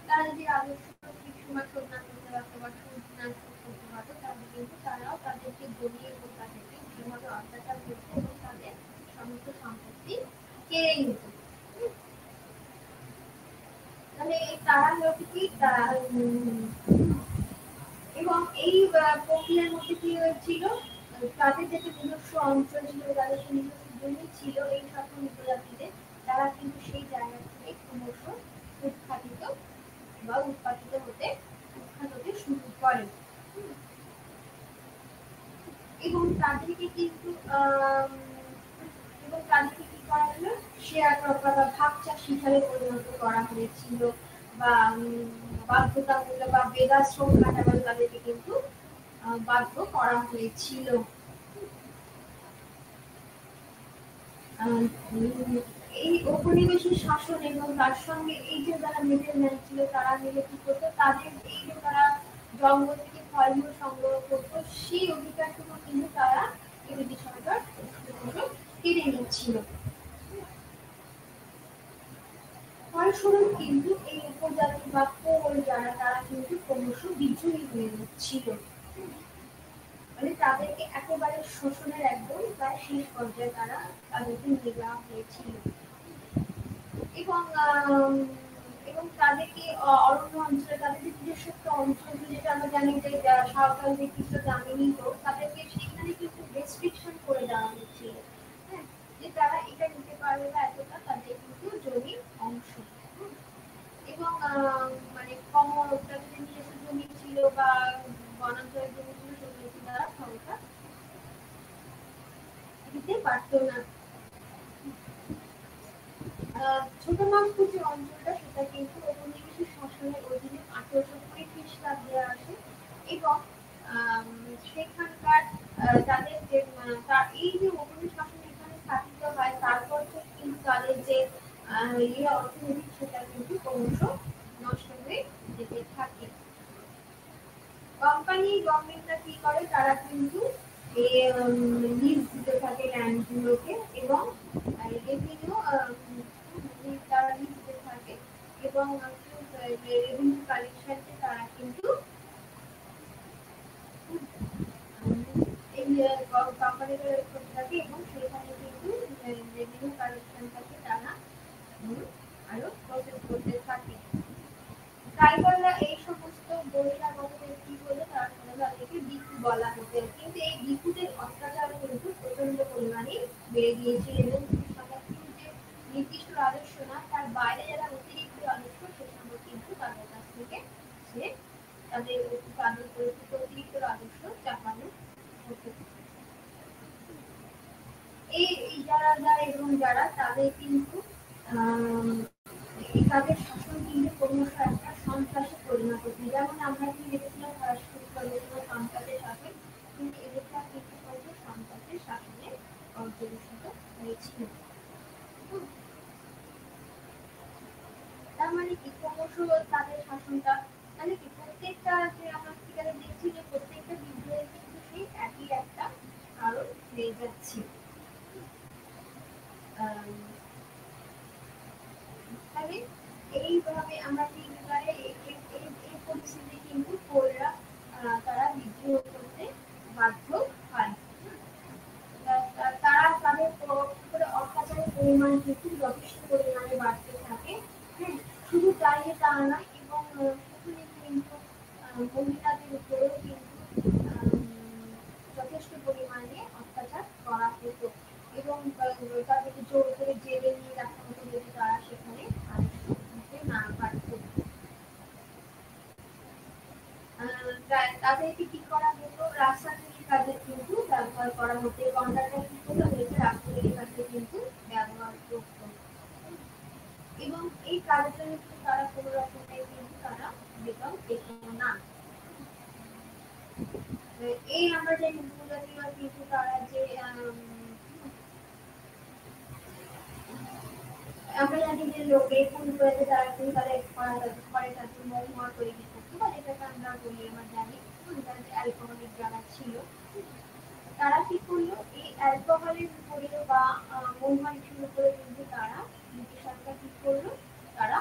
তারা যদি রাজস্ব ঠিক সময় শোধ না করতে পারতো বা সুদ না শোধ করতে পারতো তাহলে কিন্তু তারাও তাদেরকে জমিয়ে কোথা থেকে সেভাবে অত্যাচার করতো এবং তাদের সমস্ত সম্পত্তি কেড়ে নিত তাহলে তারা কি এবং এই প্রক্রিয়ার মধ্যে কি হয়েছিল তাদের যেটা নিজস্ব অঞ্চল ছিল তাদের যে নিজস্ব জমি ছিল এই সকল উপজাতিদের তারা কিন্তু সেই জায়গা থেকে ক্রমশ উৎখাত হতে শুরু করে এবং তাদেরকে কিন্তু কি করা হলো শেয়ার ক্রপার বা ভাগ চাষ হিসাবে পরিণত করা হয়েছিল বা বাধ্যতামূলক বা বেদাশ্রম খাটাবার তাদেরকে কিন্তু বাধ্য করা হয়েছিল এই ঔপনিবেশিক শাসন এবং তার সঙ্গে এই যে যারা মিডলম্যান ছিল তারা মিলে কি করতো তাদের এই যে তারা জঙ্গল থেকে ফলমূল সংগ্রহ করতো সেই অধিকারটুকু কিন্তু তারা ব্রিটিশ সরকার কেড়ে নিচ্ছিল ফলস্বরূপ কিন্তু এই উপজাতি বা কোল যারা তারা কিন্তু ক্রমশ বিদ্রোহী হয়ে যাচ্ছিল মানে তাদেরকে একেবারে শোষণের একদম প্রায় শেষ পর্যায়ে তাদেরকে নিয়ে যাওয়া হয়েছিল এবং তাদেরকে অরণ্য অঞ্চলে তাদের যে নিজস্ব একটা অঞ্চল যেটা আমরা জানি যে সাঁওতাল যে কিছু জানি নিত তাদেরকে সেখানে কিন্তু রেস্ট্রিকশন করে দেওয়া হয়েছিল হ্যাঁ যে তারা এটা নিতে পারবে না এতটা তাদের কিন্তু জমির অংশ এবং মানে তাদের যে নিজস্ব জমি ছিল বা বনাঞ্চলের জমি ছিল সেগুলো তারা ক্ষমতা দিতে পারতো না ছোট নাগপুর যে অঞ্চলটা সেটা কিন্তু ঔপনিবেশিক শাসনের অধীনে 1820 খ্রিস্টাব্দে আসে এবং সেখানকার তাদের যে এই যে ঔপনিবেশিক শাসন এখানে স্থাপিত হয় তারপর থেকে কিন্তু তাদের যে অর্থনীতি সেটা কিন্তু ক্রমশ নষ্ট হয়ে যেতে থাকে কোম্পানি গভর্নমেন্টরা কি করে তারা কিন্তু লিজ দিতে থাকে ল্যান্ডগুলোকে এবং রেভিনিউ তারা লিজ দিতে থাকে এবং রেভিনিউ কালেকশনকে তারা কিন্তু এই কোম্পানিগুলো করতে থাকে এবং সেখানে কিন্তু রেভিনিউ কালেকশনটাকে তারা আরো প্রসেস করতে থাকে ট্রাইবালরা এই সমস্ত বহিরাগতদের কি বলে তারা তাদেরকে ভিক্ষু বলা হতো কিন্তু এই ভিক্ষুদের অত্যাচার কিন্তু প্রচন্ড পরিমাণে বেড়ে গিয়েছিল এবং যে নির্দিষ্ট রাজস্ব না তার বাইরে যারা অতিরিক্ত রাজস্ব সেসব কিন্তু তাদের কাছ থেকে সে তাদের অতিরিক্ত রাজস্ব চাপানো হতো এই যারা এবং যারা তাদের কিন্তু তাদের শাসন কিন্তু ক্রমশ একটা সন্ত্রাসে পরিণত হচ্ছে যেমন আমরা কি দেখেছিলাম সন্ত্রাসের শাসন কিন্তু এদেরটা কিন্তু সন্ত্রাসের শাসনে পর্যবেসিত হয়েছিল তার মানে কি ক্রমশ তাদের শাসনটা তাহলে কি প্রত্যেকটা যে আমরা সেখানে দেখছি যে প্রত্যেকটা বিদ্রোহের কিন্তু সেই একই একটা কারণ হয়ে যাচ্ছে তাহলে এইভাবে আমরা কি এই পরিস্থিতি কিন্তু কোলরা তারা বিদ্রোহ করতে বাধ্য হয়। তারা তাদের উপরে অত্যাচারের পরিমাণ কিন্তু যথেষ্ট পরিমাণে বাড়তে থাকে। হ্যাঁ, শুধু তাই তা নয়, এবং সেখানে কিন্তু মহিলাদের উপরেও কিন্তু যথেষ্ট পরিমাণে অত্যাচার করা হতো, এবং তাদেরকে জোর করে জেলে নিয়ে রাখা হতো যদি তারা সেখানে দিতে না পারত। তাদেরকে কি করা হতো, রাস্তাঘাটের কাজে কিন্তু ব্যবহার করা হতো, কন্ট্রাক্টর কি করতো, রাস্তাঘাটের কাজে কিন্তু ব্যবহার করত, এবং এই কাজের জন্য কিন্তু তারা কোনো রকমের কিন্তু তারা বেতন পেত না। এই আমরা যে উপজাতিরা কিন্তু তারা যে আমরা জানি যে লোকে ফুল করেছে তারা কিন্তু তাদের ঘরে তাদের মহুয়া তৈরি করতো, বা যেটাকে আমরা বলি আমরা জানি তাদের অ্যালকোহলিক যারা ছিল তারা কি করলো, এই অ্যালকোহলের উপরে বা মহুয়ার উপরে কিন্তু তারা ব্রিটিশ সরকার কি করলো, তারা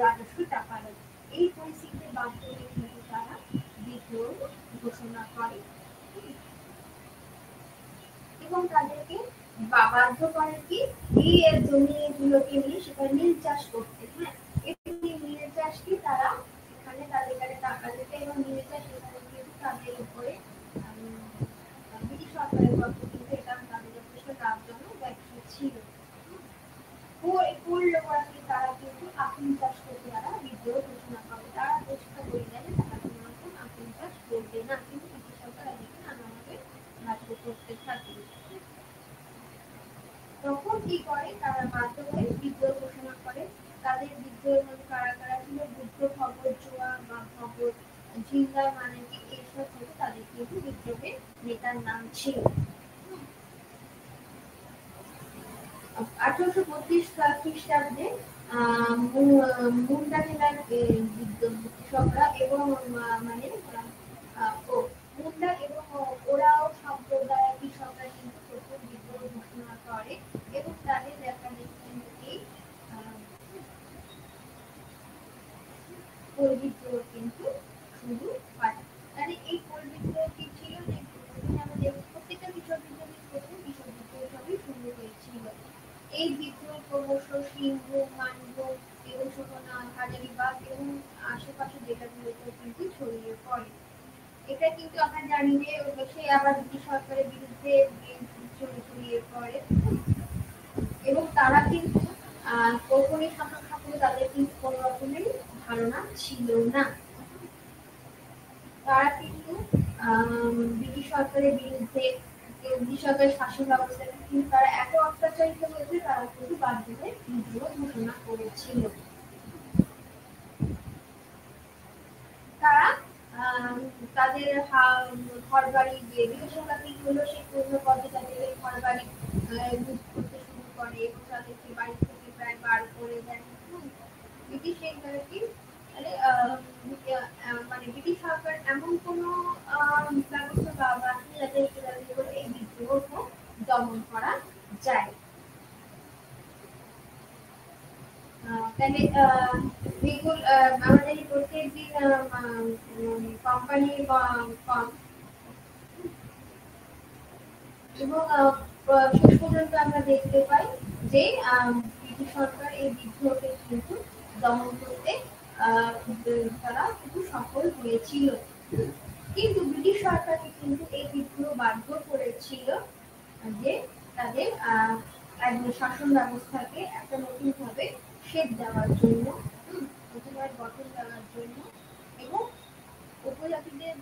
রাজস্ব টাকালো। এই পরিস্থিতিতে বাধ্য হয়ে কিন্তু তারা বিদ্রোহ ঘোষণা করে এবং তাদেরকে বাধ্য করে কি এই জমিগুলোকে নিয়ে সেখানে নীল চাষ করতে। হ্যাঁ, এই নীল চাষকে তারা এখানে তাদের কাছে টাকা দিতে, এবং নীল চাষ এখানে কিন্তু তাদের উপরে ব্রিটিশ সরকারের পক্ষে কিন্তু এটা তাদের যথেষ্ট লাভজনক ব্যবসা ছিল। তারা কিন্তু আফিম চাষ করতে তারা বিদ্রোহ ঘোষণা করে, তারা চেষ্টা করে দেয় যে তারা কোনো রকম আফিম চাষ করবে না, কিন্তু ব্রিটিশ সরকার এদিকে নানাভাবে বাধ্য করতে থাকে। তখন কি করে, তারা বাধ্য হয়ে বিদ্রোহ ঘোষণা করে। তাদের বিদ্রোহের মধ্যে কারা কারা ছিল, বুদ্ধ ভগৎ জোয়া বা ভগৎ জিন্দার মানে কি এইসব থেকে তাদের কিন্তু বিদ্রোহের নেতার নাম ছিল। 1832 খ্রিস্টাব্দে মুন্ডা জেলার কৃষকরা এবং মানে মুন্ডা এবং ওরাও সম্প্রদায়ের কৃষকরা কিন্তু প্রথম বিদ্রোহ ঘোষণা করে, এবং তাদের দেখা দেখি এই কোল বিদ্রোহ কিন্তু শুরু হয়। তাহলে এই কোল বিদ্রোহ কি ছিল, যে আমাদের প্রত্যেকটা কৃষক বিদ্রোহের প্রথম কৃষক বিদ্রোহ সবই শুরু হয়েছিল। এই বিদ্রোহ ক্রমশ সিংভূম, মানভূম এবং হাজারীবাগ এবং আশেপাশের জেলাগুলোতে কিন্তু ছড়িয়ে পড়ে। এটা কিন্তু আমরা জানি যে সে আবার ব্রিটিশ সরকারের বিরুদ্ধে ছড়িয়ে পড়ে, এবং তারা কিন্তু কখনই শাসন সম্পর্কে তাদের কিন্তু কোনো রকমের ধারণা ছিল না। তারা কিন্তু ব্রিটিশ সরকারের বিরুদ্ধে, ব্রিটিশ সরকারের শাসন ব্যবস্থাকে কিন্তু তারা এত অত্যাচারিত হয়েছে, তারা কিন্তু বাধ্য হয়ে বিদ্রোহ ঘোষণা করেছিল। তারা তাদের ঘর বাড়ি যে বিদেশি হলো সেই পূর্ণ পদে তাদের ঘর বাড়ি লুট করতে শুরু করে, এবং তাদেরকে বাড়ি থেকে প্রায় বার করে দেয়। ব্রিটিশ কি মানে ব্রিটিশ সরকার এমন কোনো ব্যবস্থা বা বাহিনী যাদেরকে করে এই বিদ্রোহকে দমন করা যায়। তাহলে আমাদের প্রত্যেক দিন কোম্পানি এবং শেষ পর্যন্ত আমরা দেখতে পাই যে ব্রিটিশ সরকার এই বিদ্রোহকে কিন্তু দমন করতে তারা কিন্তু সফল হয়েছিল, কিন্তু ব্রিটিশ সরকারকে কিন্তু এই বিদ্রোহ বাধ্য করেছিল যে তাদের শাসন ব্যবস্থাকে একটা নতুন ভাবে শেপ দেওয়ার জন্য, নতুনভাবে গঠন দেওয়ার জন্য, এবং উপজাতিদের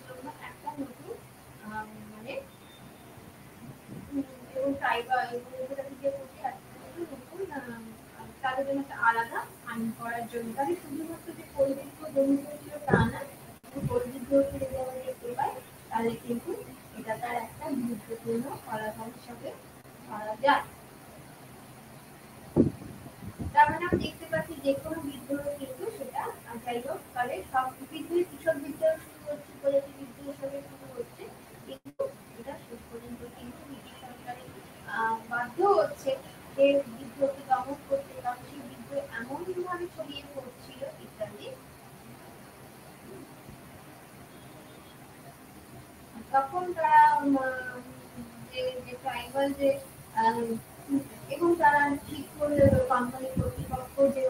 জন্য একটা নতুন মানে এবং ট্রাইবাল এবং উপজাতিদের প্রতি নতুন তাদের জন্য একটা আলাদা আইন করার জন্য। তাদের শুধুমাত্র যে পরিবেশ দমন করেছিল তা না, পরিবেশ যদি আমরা দেখতে পাই তাহলে কিন্তু এটা তার একটা গুরুত্বপূর্ণ ফলাফল হিসাবে ধরা যায়। তার মানে আমরা দেখতে পাচ্ছি যে কোনো বিদ্রোহ কিন্তু সেটা যাই হোক তাহলে সব বিদ্রোহ কৃষক বিদ্রোহ শুরু হচ্ছে, উপজাতি বিদ্রোহ হিসাবে শুরু হচ্ছে, কিন্তু এটা শেষ পর্যন্ত কিন্তু ব্রিটিশ সরকারের বাধ্য হচ্ছে যে বিদ্রোহকে দমন করতে, কারণ সেই বিদ্রোহ এমন ভাবে ছড়িয়ে পড়ছিল ইত্যাদি। তখন তারা যে ট্রাইবাল যে এবং তারা ঠিক করলে কোম্পানি কর্তৃপক্ষ যে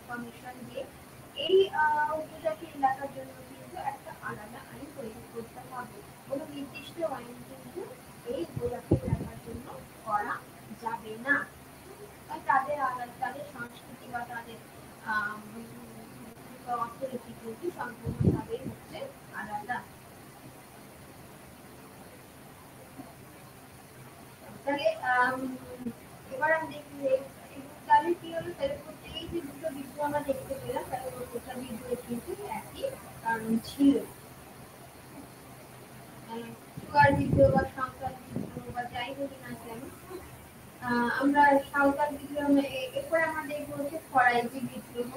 কমিশন দিয়ে এই উপজাতি এলাকার জন্য কিন্তু একটা আলাদা আইন তৈরি করতে হবে। কোনো নির্দিষ্ট আইন কিন্তু এই উপজাতি এলাকার জন্য করা যাবে না। তাদের আলাদা, তাদের সংস্কৃতি বা তাদের অর্থনীতি কিন্তু সম্পূর্ণভাবে হচ্ছে আলাদা। তাহলে এবার আমি দেখি তাহলে কি হলো, তাহলে এই যে দুটো বিদ্রোহ আমরা দেখতে পেলাম, তাহলে প্রত্যেকটা বিদ্রোহ কিন্তু একই কারণ ছিল। চুয়ার বিদ্রোহ বা সাঁওতাল বিদ্রোহ বা যাই বলি না কেন, আমরা সাঁওতাল বিদ্রোহ এরপরে আমরা দেখবো হচ্ছে ফরাজি বিদ্রোহ।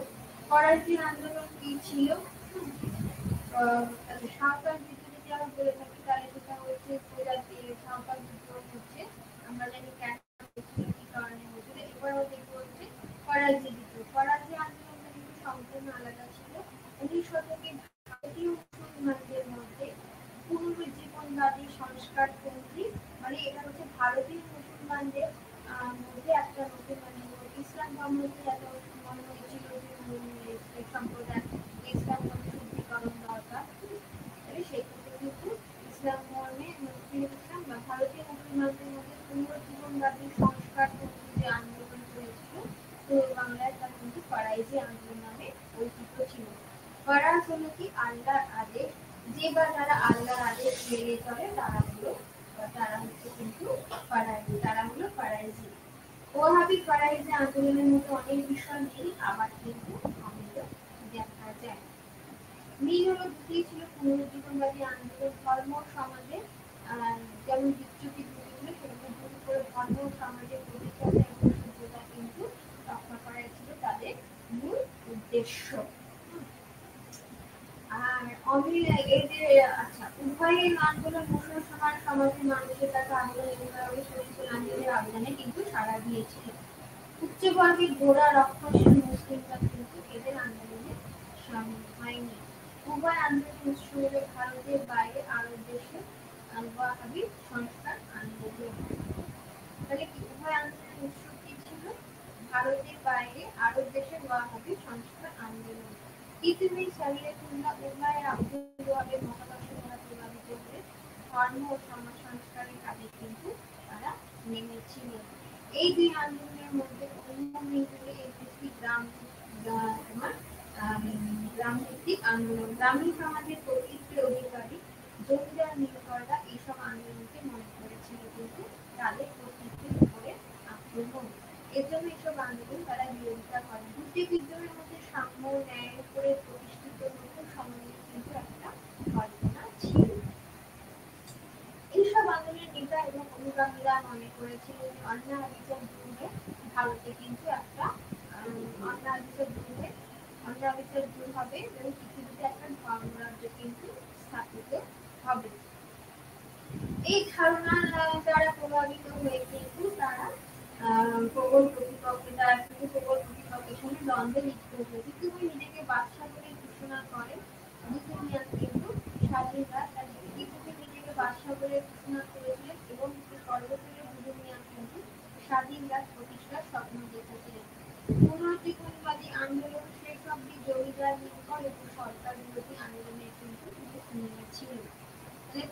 ফরাজি আন্দোলন কি ছিল? সাঁওতাল বিদ্রোহ যদি আমরা বলে থাকি তাহলে সেটা হচ্ছে সাঁওতাল বিদ্রোহ হচ্ছে আমরা জানি কেন কি কারণে হয়েছিল। এবারও দেখবো হচ্ছে ফরাজি বিদ্রোহ। ফরাজি আন্দোলনটা কিন্তু সম্পূর্ণ আলাদা ছিল। 19 শতকে ভারতীয় মুসলমানদের মধ্যে পুনরুজ্জীবনবাদী সংস্কারপন্থী, মানে এটা হচ্ছে ভারতীয় মুসলমানদের মধ্যে একটা নতুন, মানে ইসলাম ধর্মকে এত মনে হয়েছিল যে সম্প্রদায় ইসলাম ধর্ম শুদ্ধিকরণ দরকার। সেই ক্ষেত্রে কিন্তু ইসলাম ধর্মে ইসলাম বা ভারতীয় মুসলমানদের মধ্যে পুনরুজ্জীবনবাদী সংস্কারপন্থী যে আন্দোলন হয়েছিল পূর্ব বাংলায়, তা কিন্তু ফরাইজি আন্দোলন নামে পরিচিত ছিল। ফরাজ হলো কি আল্লাহর আদেশ, যে বা যারা আল্লাহর আদেশ মেনে চলে তারা হচ্ছে কিন্তু ফরাইজি, তারা হলো ফরাইজি। ওহাবি ফরাইজি আন্দোলনের মধ্যে অনেক বিষয় নেই, আবার কিন্তু অমিল দেখা যায়। মিল হলো দুটি ছিল পুনরুজ্জীবনবাদী আন্দোলন ধর্ম সমাজে যেমন বিচ্যুতি ঘটেছিল সেগুলো দূর করে ধর্ম সমাজের পবিত্রতা এবং শুদ্ধতা কিন্তু রক্ষা করাই ছিল তাদের মূল উদ্দেশ্য। আর অমিল এই যে আচ্ছা, উভয়ের আন্দোলন মুসলমান সমাজের মানুষের কাছে আন্দোলন এভাবে শহীদুল আন্দোলনের আবেদনে কিন্তু সাড়া দিয়েছিল। উচ্চবর্গের গোড়া রক্ষণশীল মুসলিমরা কিন্তু এদের আন্দোলনে সামিল হয়নি। উভয় আন্দোলন উৎস হল ভারতের বাইরে আরব দেশে ওয়াহাবি সংস্কার আন্দোলন। তাহলে কি উভয় আন্দোলনের উৎস কি ছিল? ভারতের বাইরে আরব দেশে ওয়াহাবি সংস্কার আন্দোলন। ইতিমধ্যে শরিয়তুল্লাহ উভয়ের আব্দুল ওয়াহাবের মতাদর্শ দ্বারা প্রভাবিত হয়ে ধর্ম ও সমাজ সংস্কারের কাজে কিন্তু তারা নেমেছিল। এই দুই আন্দোলনের মধ্যে গ্রামভিত্তিক আন্দোলন। গ্রামীণ সমাজের কর্তৃত্বের অধিকারী জমিদার নিয়োগকর্তা এইসব আন্দোলনকে মনে করেছিল কিন্তু তাদের কর্তৃত্বের উপরে আক্রমণ। এর জন্য এইসব আন্দোলন তারা বিরোধিতা করে। দুটি বিদ্রোহের মধ্যে সাম্য ন্যায়ের উপরে প্রতিষ্ঠিত নতুন সমাজের কিন্তু একটা কল্পনা ছিল। এইসব আন্দোলনের নেতা এবং অনুগামীরা মনে করেছিল যে অন্যায় বিচার দূরে ভারতে কিন্তু একটা অন্যায় বিচার দূর হবে এবং পৃথিবীতে একটা ধর্মরাজ্য কিন্তু স্থাপিত হবে। এই ধারণার দ্বারা প্রভাবিত হয়ে কিন্তু তারা প্রবল প্রতিপক্ষের সঙ্গে দ্বন্দ্বে লিপ্ত হয়েছে। তুমি নিজেকে বাদশা বলে ঘোষণা করে বুদ্ধমিয়ান কিন্তু স্বাধীনতা নিজেকে বাদশা বলে ঘোষণা করেছিলেন এবং সর্বশেষে বুদ্ধমিয়ান কিন্তু স্বাধীন রাজ প্রতিষ্ঠার স্বপ্ন দেখেছিলেন। পুনরুজ্জীবনবাদী আন্দোলন শেষ অব্দি জমিদার নির্ভর এবং সরকার বিরোধী আন্দোলনের কিন্তু ছিল।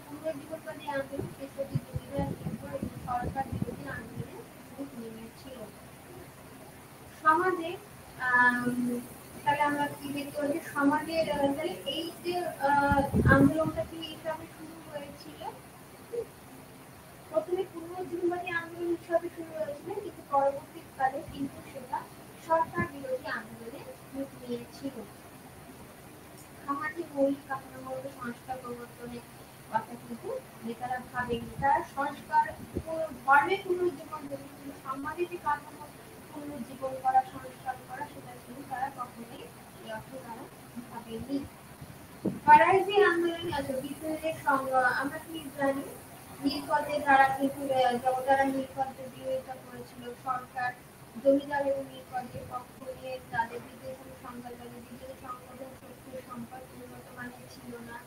পুনরুজ্জীবনবাদী আন্দোলন শেষ অব্দি জমিদার নির্ভর এবং সরকার বিরোধী আন্দোলনের রূপ নিয়েছিল। সমাজে তাহলে আমরা কি দেখতে পাচ্ছি সমাজের, তাহলে এই যে আন্দোলনটা কি হিসাবে শুরু হয়েছিল, প্রথমে পুনরুজ্জীবনবাদী আন্দোলন হিসাবে শুরু হয়েছিল কিন্তু পরবর্তীকালে কিন্তু সেটা সরকার বিরোধী আন্দোলনে রূপ নিয়েছিল। সমাজে মৌলিক কাঠামোগত সংস্কার প্রবর্তনের কথা কিন্তু নেতারা ভাবেনি। তারা সংস্কার ধর্মে পুনরুজ্জীবন কিন্তু সমাজে যে কাঠামো পুনরুজ্জীবন করা, সংস্কার করা, সেটা কিন্তু তারা কখনোই তারা ভাবেনি। ফরাইজি আন্দোলনে বিদ্রোহের আমরা কি জানি নীলপথে তারা কিন্তু তারা নীলপথের বিরোধিতা করেছিল। সরকার জমিদার এবং নীলপথের পক্ষ নিয়ে তাদের বিদ্রোহী সংবাদ বিদ্রোহী সংগঠন শক্তি সম্পদ উন্নত মানের ছিল না।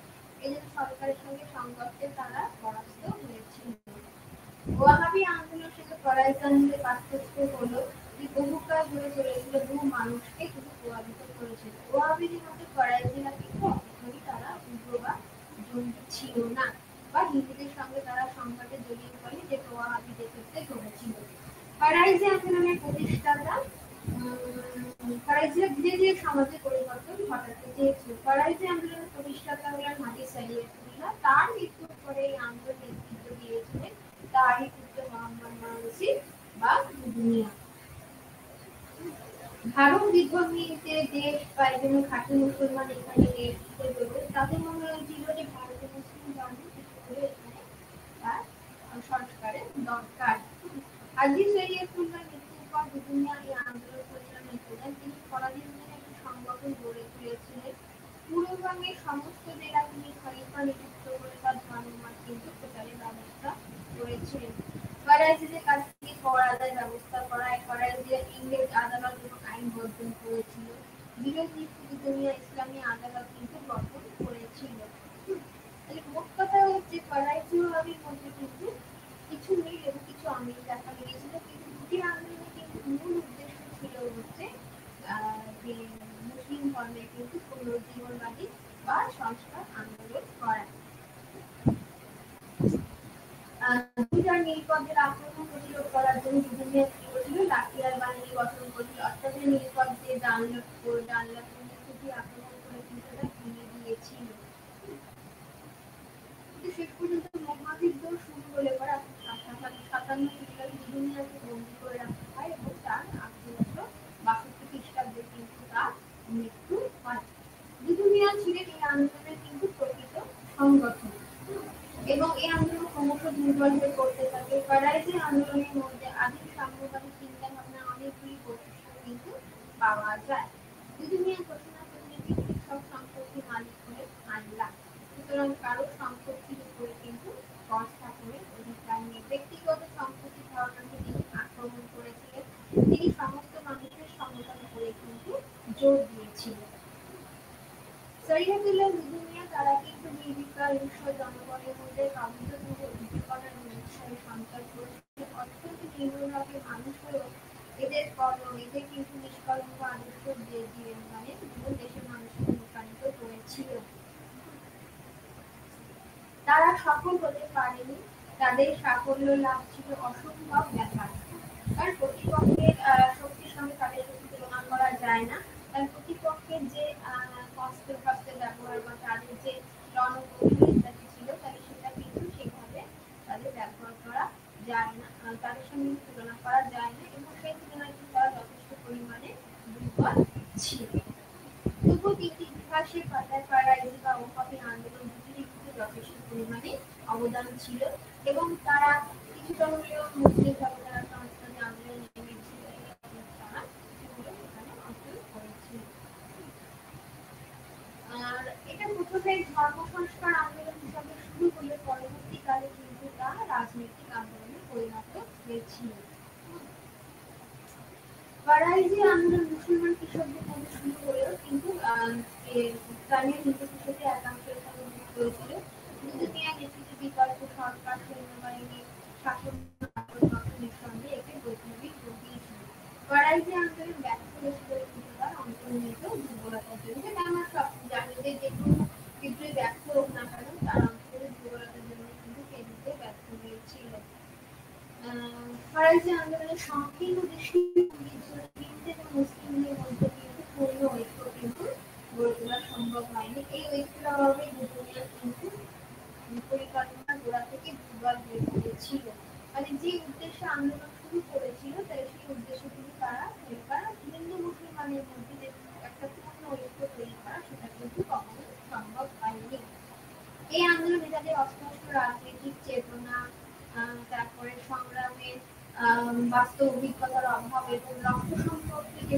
এই জন্য সরকারের সঙ্গে সংঘর্ষে তারা পরাস্ত হয়েছিল। ওয়াহাবি আন্দোলনের সাথে ফরাইজি আন্দোলনের পার্থক্য হলো যে বহুকাল ধরে চলেছিল, বহু মানুষকে কিন্তু প্রভাবিত করেছিল। ওয়াহাবিদের মধ্যে ফরাইজিরা কিন্তু অবশ্যই তারা উগ্র বা জঙ্গি ছিল না, বা হিন্দুদের সঙ্গে তারা সংঘাতে জড়িয়ে পড়ে, যে ওয়াহাবিদের ক্ষেত্রে ঘটেছিল। ফরাইজি আন্দোলনের প্রতিষ্ঠাতা ফরাইজিরা ধীরে ধীরে সমাজে পরিবর্তন ঘটাতে চেয়েছিল। ফরাইজি আন্দোলনের প্রতিষ্ঠাতা হলেন হাজী সাইয়েদুল্লাহ। তার মৃত্যুর পরে এই আন্দোলন নেতৃত্ব দিয়েছিলেন তারই পুত্র মোহাম্মদ মানসি বা দুনিয়া। ভারত বিধর্মীতে দেশ বা এজন্য খাঁটি মুসলমান এখানে নেতৃত্ব দেবে, তাদের মনে হয়েছিল যে ভারতের মুসলিম ধর্ম কিছু করে এখানে তার সংস্কারের দরকার। হাজী সৈয়দুল্লাহ মৃত্যুর পর দুনিয়া এই আন্দোলন পরিচালনা করেন। তিনি ফরাজি নামে একটি সংগঠন গড়ে তুলেছিলেন। পূর্ববঙ্গের সমস্ত জেলা তিনি খলিফা নিযুক্ত করে তার ধর্মমত কিন্তু প্রচারের ব্যবস্থা করেছিলেন। ফরাজিদের কাছ থেকে কর আদায় ব্যবস্থা করায় ফরাজিরা ইংরেজ আদালত এবং আইন বর্জন করেছিল। বিরোধী দুনিয়া ইসলামী আদালত কিন্তু গঠন করেছিল। মোট কথা হচ্ছে ফরাজি ও ওয়াহাবির মধ্যে কিন্তু কিছু মিল এবং কিছু অমিল দেখা গিয়েছিল, কিন্তু দুটি আন্দোলনে কিন্তু মূল উদ্দেশ্য ছিল হচ্ছে যে মুসলিম ধর্মের কিন্তু পুনরুজ্জীবনবাদী বা সংস্কার আন্দোলন করা। জমিদার নীলপথের আক্রমণ প্রতিরোধ করার জন্য দুনিয়া কি করেছিল, লাঠিয়াল বাহিনী গঠন করেছিল। অর্থাৎ নীলপথ যে ডানলপ আক্রমণ করে কিন্তু তারা ভেঙে দিয়েছিল। শেষ পর্যন্ত মহাযুদ্ধ শুরু হলে পরে 1757 খ্রিস্টাব্দে দুনিয়াকে বন্দী করে রাখা হয় এবং তার 1862 খ্রিস্টাব্দে কিন্তু তার মৃত্যু হয়। দুনিয়া ছিলেন এই আন্দোলনের কিন্তু প্রকৃত সংগঠন এবং এই আন্দোলন ক্রমশ দুর্বল হয়ে পড়তে থাকে। ফরাজি আন্দোলনের মধ্যে আদিম সাম্যবাদী চিন্তা ভাবনা অনেকগুলি বৈশিষ্ট্য কিন্তু পাওয়া যায়। দুনিয়া ঘোষণা করলে পৃথিবীর সব সম্পত্তি মালিক হয়ে আল্লাহ, সুতরাং কারো সম্পত্তির উপরে কিন্তু কর স্থাপনের অধিকার নেই। ব্যক্তিগত সম্পত্তি ধারণাকে তিনি আক্রমণ করেছিলেন। তিনি সমস্ত মানুষের সমতার উপরে কিন্তু জোর দিয়েছিলেন। সৈয়দুল্লাহ দুনিয়া তারা কিন্তু নির্বিকার উৎসব জনগণের মধ্যে কাব্যযুগে উদ্দীপনার উৎসাহে সঞ্চার করেছে। অত্যন্ত নিম্নভাবে মানুষ হয়েও এদের কিন্তু নিষ্কলঙ্ক আদর্শ দিয়ে মানে বিভিন্ন দেশের মানুষকে অনুপ্রাণিত করেছিল। তারা সফল হতে পারেনি, তাদের সাফল্য লাভ ছিল অসম্ভব ব্যাপার। কারণ প্রতিপক্ষের শক্তির সঙ্গে তাদের শক্তি তুলনা করা যায় না। তার প্রতিপক্ষের যে অস্ত্র-শস্ত্রের ব্যবহার বা তাদের যে রণকৌশল ইত্যাদি ছিল, তাহলে সেটা কিন্তু সেভাবে তাদের ব্যবহার করা যায় না, তাদের সঙ্গে তুলনা করা যায় না, এবং সেই তুলনায় তারা যথেষ্ট পরিমাণে দুর্বল ছিল। তবুও কিন্তু ইতিহাসের পাতায় ফরাজি বা ওয়াহাবি আন্দোলন দুটিরই কিন্তু যথেষ্ট পরিমাণে অবদান ছিল এবং তারা কিছুটা হলেও মুসলিম সভ্যতার সংস্কারে আন্দোলন নেমেছিল এবং তারা সেগুলো এখানে অর্জন করেছিল। আর এটা প্রথমে ধর্ম সংস্কার আন্দোলন হিসাবে শুরু হলে পরবর্তীকালে কিন্তু তা রাজনৈতিক আন্দোলনে পরিণত হয়েছিল। ফরাজি আন্দোলন মুসলমান কৃষকদের মধ্যে শুরু হলেও কিন্তু স্থানীয় হিন্দু কৃষকদের একাংশের সঙ্গে যুক্ত হয়েছিল। দুনিয়া নেতৃত্বে বিকল্প সরকার সৈন্যবাহিনী শাসন গঠনের সঙ্গে একে বৈপ্লবিক রূপ দিয়েছিল। ফরাজি আন্দোলন ব্যর্থ হয়েছিল কিন্তু তার অন্তর্নিহিত দুর্বলতার জন্য। যেটা আমরা সব জানি যে কোনো বিদ্রোহী ব্যর্থ হোক না কেন তার অন্তরের দুর্বলতার জন্য কিন্তু সেই যুদ্ধে ব্যর্থ হয়েছিল। ফরাজি আন্দোলনের সংকীর্ণ দৃষ্টিভঙ্গি ছিল হিন্দু এবং মুসলিমদের মধ্যে কিন্তু পূর্ণ ঐক্য কিন্তু গড়ে তোলা সম্ভব হয়নি। এই ঐক্যের অভাবে দুনিয়া কিন্তু পরিকল্পনা গোড়া থেকে দুর্বল হয়ে পড়েছিল। মানে যে উদ্দেশ্যে আন্দোলন শুরু করেছিল তাই সেই উদ্দেশ্য কিন্তু তারা হিন্দু মুসলমানের মধ্যে যে একটা পূর্ণ ঐক্য তৈরি করা সেটা কিন্তু কখনো সম্ভব হয়নি। এই আন্দোলনে তাদের অস্পষ্ট রাজনৈতিক চেতনা, তারপরে সংগ্রামের বাস্তব অভিজ্ঞতার অভাব এবং রক্ত সম্পর্কে